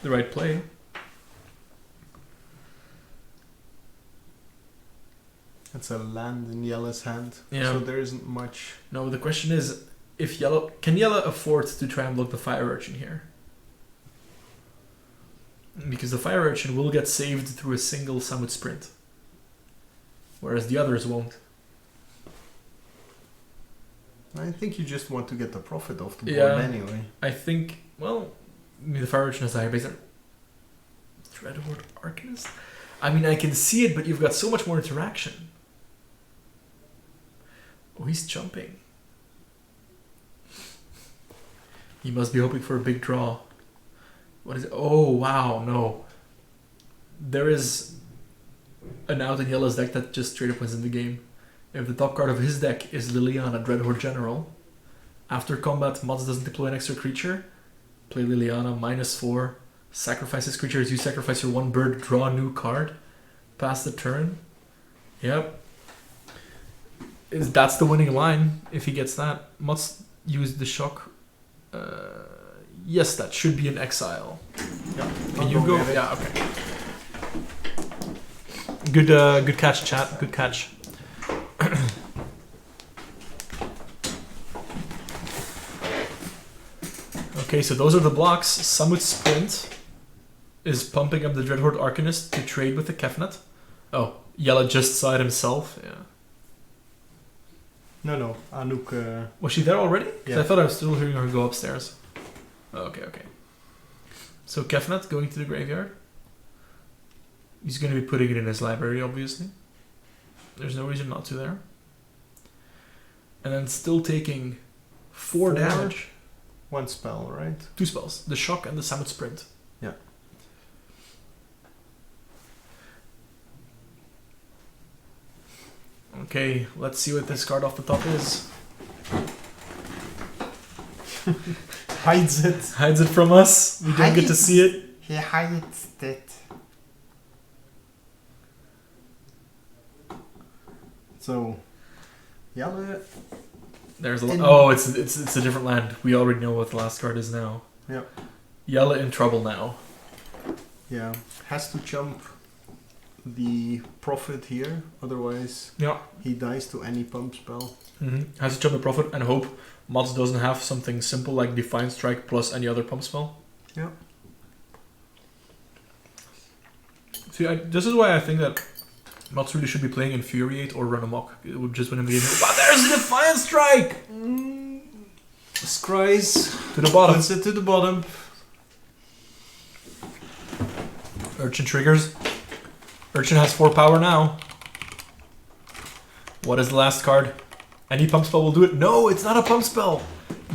the right play. It's a land in Jelle's hand, Yeah. so there isn't much. No, the question is, if can Jelle afford to try and block the Fire Urchin here? Because the Fire Urchin will get saved through a single Summit Sprint, whereas the others won't. I think you just want to get the profit off the board anyway. I think, well, the Fire Urchin has a higher base. Dreadhorde Arcanist? I mean, I can see it, but you've got so much more interaction. Oh, he's jumping. He must be hoping for a big draw. What is it? Oh, wow, no. There is an out in Jelle's deck that just straight up wins in the game. If the top card of his deck is Liliana, Dreadhorde General, after combat, Mats doesn't deploy an extra creature. Play Liliana, -4. Sacrifice his creatures. You sacrifice your 1 bird, draw a new card. Pass the turn. Yep. That's the winning line if he gets that. Must use the shock. Yes, that should be an exile. Yeah. Can you go? Yeah, okay. Good catch, chat. Good catch. Okay, so those are the blocks. Summit Sprint is pumping up the Dreadhorde Arcanist to trade with the Kefnet. Oh, Jelle just saw it himself. Yeah. No, Anouk. Was she there already? 'Cause Yeah. I thought I was still hearing her go upstairs. Oh, okay. So Kefnet going to the graveyard. He's going to be putting it in his library, obviously. There's no reason not to there. And then still taking 4 damage. 1 spell, right? 2 spells. The Shock and the Summit Sprint. Yeah. Okay, let's see what this card off the top is. Hides it. Hides it from us. We don't get to see it. He hides it. So, Jelle. There's a oh, it's a different land. We already know what the last card is now. Yeah. Jelle in trouble now. Yeah, has to jump the profit here, otherwise Yeah. he dies to any pump spell. Has to jump the profit and hope Mats doesn't have something simple like Defiant Strike plus any other pump spell. Yeah. See, this is why I think that Mats really should be playing Infuriate or Run Amok. It would just win him the game. But there's a Defiant Strike! Scries To the bottom. puts it to the bottom. Urchin triggers. Urchin has 4 power now. What is the last card? Any pump spell will do it. No, it's not a pump spell.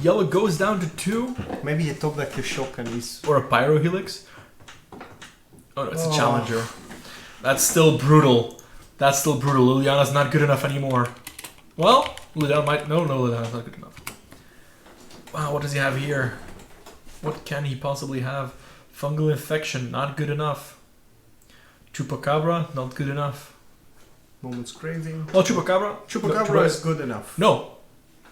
Yellow goes down to 2. Maybe he top deck his shock and he's... Or a Pyro Helix. Oh no, it's a Challenger. That's still brutal. That's still brutal. Liliana's not good enough anymore. Well, Liliana might... No, Liliana's not good enough. Wow, what does he have here? What can he possibly have? Fungal Infection, not good enough. Chupacabra, not good enough. Moment's craving. Oh, Chupacabra? Chupacabra is good enough. No.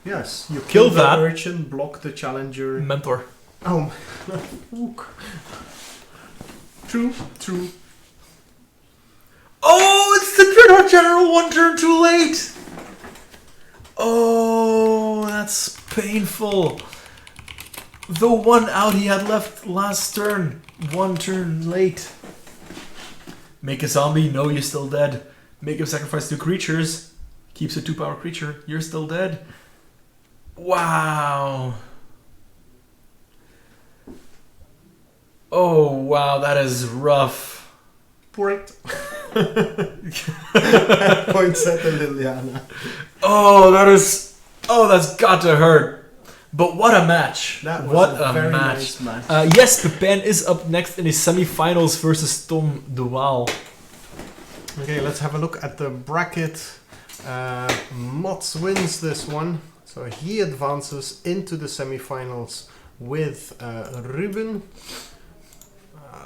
Yes, you Kill the that. Urchin, block the Challenger. Mentor. Oh. True. Oh, it's the Dreadhorde General 1 turn too late! Oh, that's painful. The 1 out he had left last turn. 1 turn late. Make a zombie, no, you're still dead. Make him sacrifice 2 creatures. Keeps a 2-power creature, you're still dead. Wow. Oh, wow, that is rough. Point. Points at the Liliana. Oh, that's got to hurt. But what a match. That was what a very match. nice match. Yes, Pepin is up next in his semi-finals versus Tom Duval. Okay, let's have a look at the bracket. Mots wins this one. So he advances into the semi-finals with Ruben.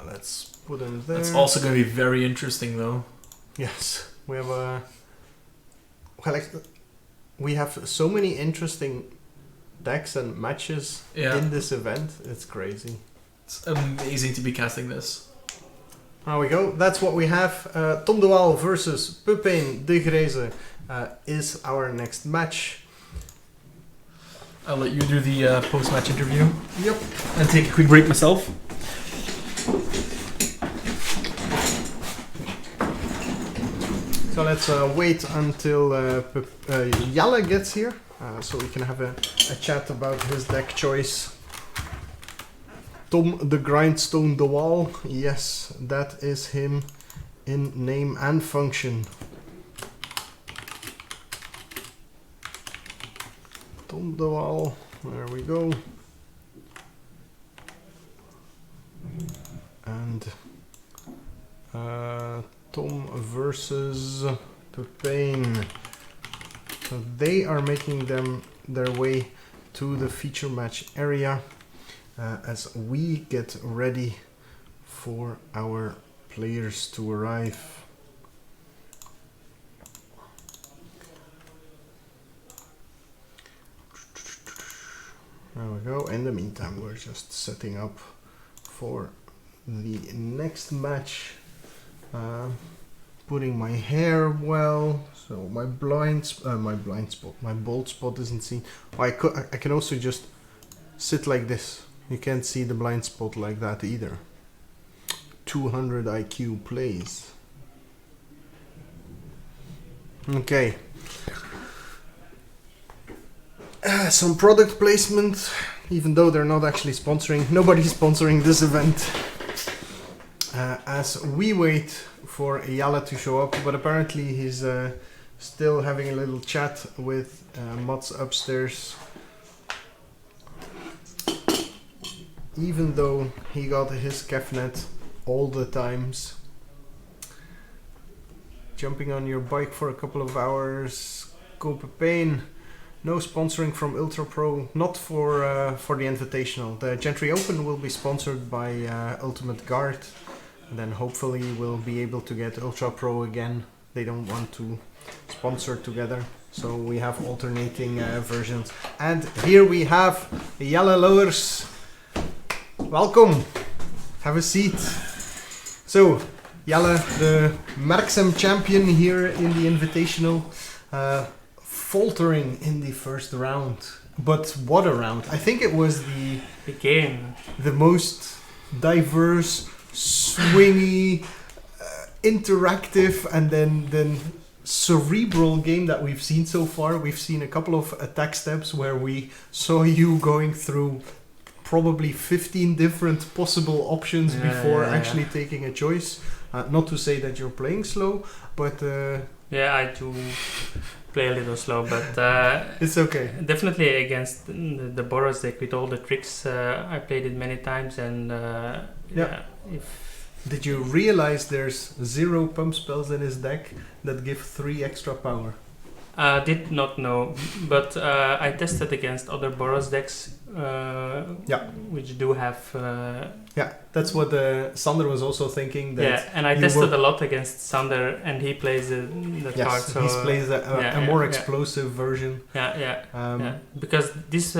Let's put him there. That's also going to be very interesting, though. Yes, we have a... Well, we have so many interesting decks and matches in this event. It's crazy. It's amazing to be casting this. There we go. That's what we have. Tom de Waal versus Pepin de Greze is our next match. I'll let you do the post-match interview. Yep. And take a quick break myself. So let's wait until Jelle gets here, so we can have a chat about his deck choice. Tom the Grindstone de Waal, yes, that is him in name and function. Tom de Waal, there we go. And Tom versus Pepin. So they are making their way to the feature match area as we get ready for our players to arrive. There we go. In the meantime, we're just setting up for the next match. Putting my hair well, so my bold spot isn't seen. Oh, I can also just sit like this. You can't see the blind spot like that either. 200 IQ plays. Okay. Some product placement, even though they're not actually sponsoring. Nobody's sponsoring this event. As we wait for Jelle to show up, but apparently he's still having a little chat with Mats upstairs. Even though he got his Kefnet all the times. Jumping on your bike for a couple of hours. Go Pepin. No sponsoring from Ultra Pro, not for the Invitational. The Gentry Open will be sponsored by Ultimate Guard. And then hopefully we'll be able to get Ultra Pro again. They don't want to sponsor together. So we have alternating versions. And here we have Jelle Lauwers. Welcome. Have a seat. So, Jelle, the Merksem champion here in the Invitational. Faltering in the first round. But what a round. I think it was the most diverse, swingy, interactive, and then cerebral game that we've seen so far. We've seen a couple of attack steps where we saw you going through probably 15 different possible options before actually taking a choice. Not to say that you're playing slow, but I do play a little slow, but It's okay. definitely against the Boros deck with all the tricks. I played it many times, and Did you realize there's 0 pump spells in his deck that give 3 extra power? Did not know, but I tested against other Boros decks, which do have. Yeah, that's what Sander was also thinking. That and I tested a lot against Sander, and he plays that card. So he plays a more explosive version. Because this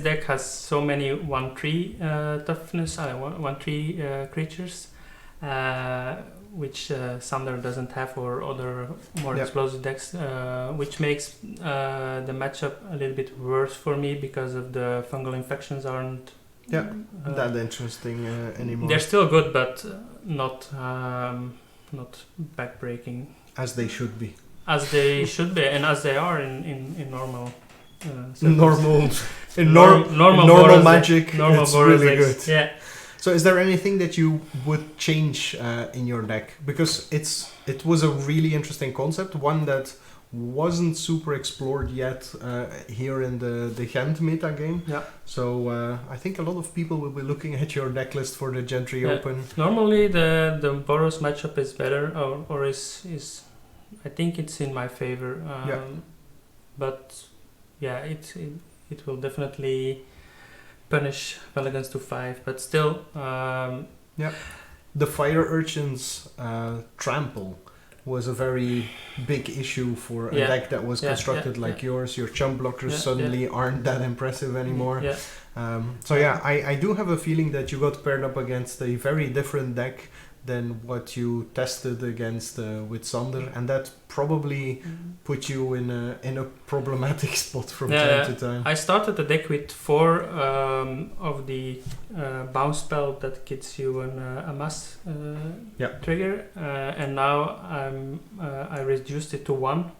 deck has so many 1/3 toughness, 1/3 creatures. Which Sander doesn't have, or other more explosive decks, which makes the matchup a little bit worse for me because of the fungal infections aren't that interesting anymore. They're still good, but not backbreaking as they should be. As they should be, and as they are in normal. Normal magic. Normal it's really decks. good. Yeah. So is there anything that you would change in your deck? Because it was a really interesting concept, one that wasn't super explored yet here in the Gent meta game. Yeah. So I think a lot of people will be looking at your deck list for the Gentry Open. Normally the Boros matchup is better, or is I think it's in my favor. But it will definitely punish Pelicans to 5, but still the Fire Urchins trample was a very big issue for a deck that was constructed like yours. Your chump blockers suddenly aren't that impressive anymore. I do have a feeling that you got paired up against a very different deck than what you tested against with Sander, and that probably put you in a problematic spot from time to time. I started the deck with 4 of the bounce spell that gets you a mass trigger, and now I reduced it to 1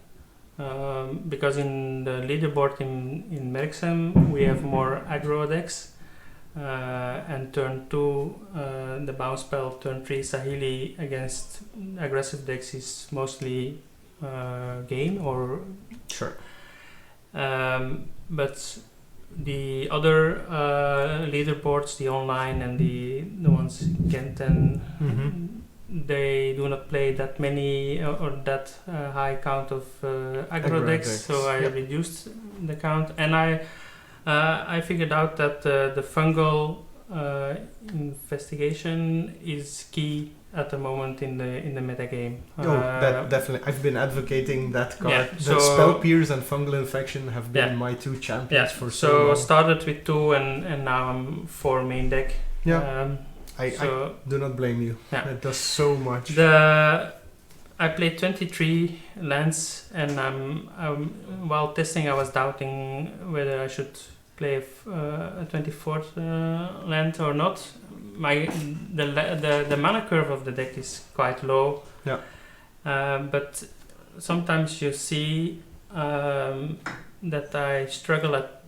because in the leaderboard in Merksem we have more aggro decks. And turn 2, the bounce spell, turn 3, Saheeli against aggressive decks is mostly gain or but the other leaderboards, the online and the ones Gent and they do not play that many or that high count of aggro decks, so I reduced the count, and I figured out that the fungal investigation is key at the moment in the metagame. That definitely. I've been advocating that card. Yeah, the Spell Pierce and Fungal Infection have been my 2 champions for so long. Started with 2 and now I'm 4 main deck. I do not blame you. It does so much. I played 23 lands, and while testing I was doubting whether I should play a 24th land or not. The mana curve of the deck is quite low, but sometimes you see that I struggle at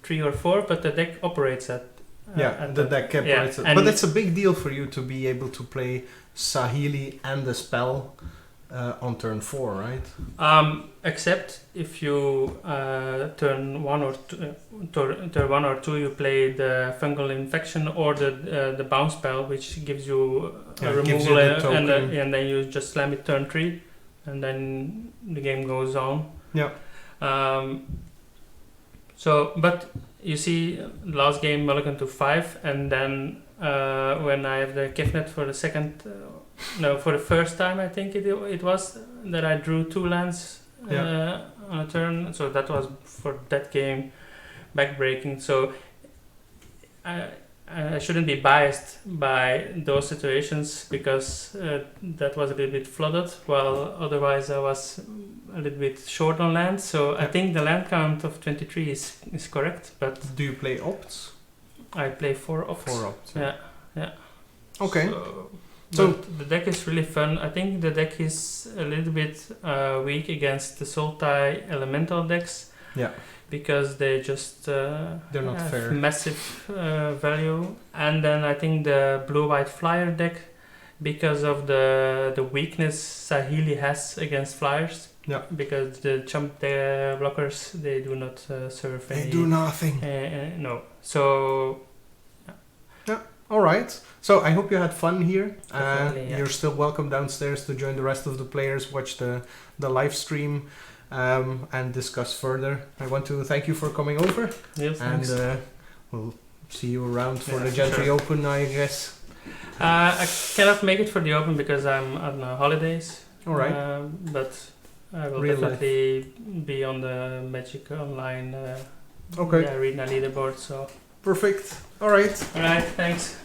3 or 4, but the deck operates at the deck operates at, but it's a big deal for you to be able to play Saheeli and the spell on turn 4, right? Except if you turn 1 or 2, you play the fungal infection or the bounce spell, which gives you a removal, and then you just slam it turn 3, and then the game goes on. But you see, last game Mulligan to 5, and then when I have the Kefnet for the for the first time, I think it was that I drew 2 lands on a turn. So that was for that game backbreaking. So I shouldn't be biased by those situations because that was a little bit flooded, while otherwise I was a little bit short on land. So I think the land count of 23 is correct. But do you play opts? I play 4 opts. 4 opts. Yeah. Okay. So the deck is really fun. I think the deck is a little bit weak against the Sultai elemental decks. Because they just they're not have fair. Massive value. And then I think the blue-white flyer deck, because of the weakness Saheeli has against flyers, Yeah. Because the blockers, they do not serve They any. do nothing. No. So. All right. So I hope you had fun here. Definitely, yeah. You're still welcome downstairs to join the rest of the players, watch the live stream, and discuss further. I want to thank you for coming over, Yes, and thanks. we'll see you around for Yeah, the Gentry sure. Open, I guess. I cannot make it for the Open because I'm on holidays. All right. But I will Real definitely be on the Magic Online Okay. arena leaderboard. So. Perfect. All right. All right. Thanks.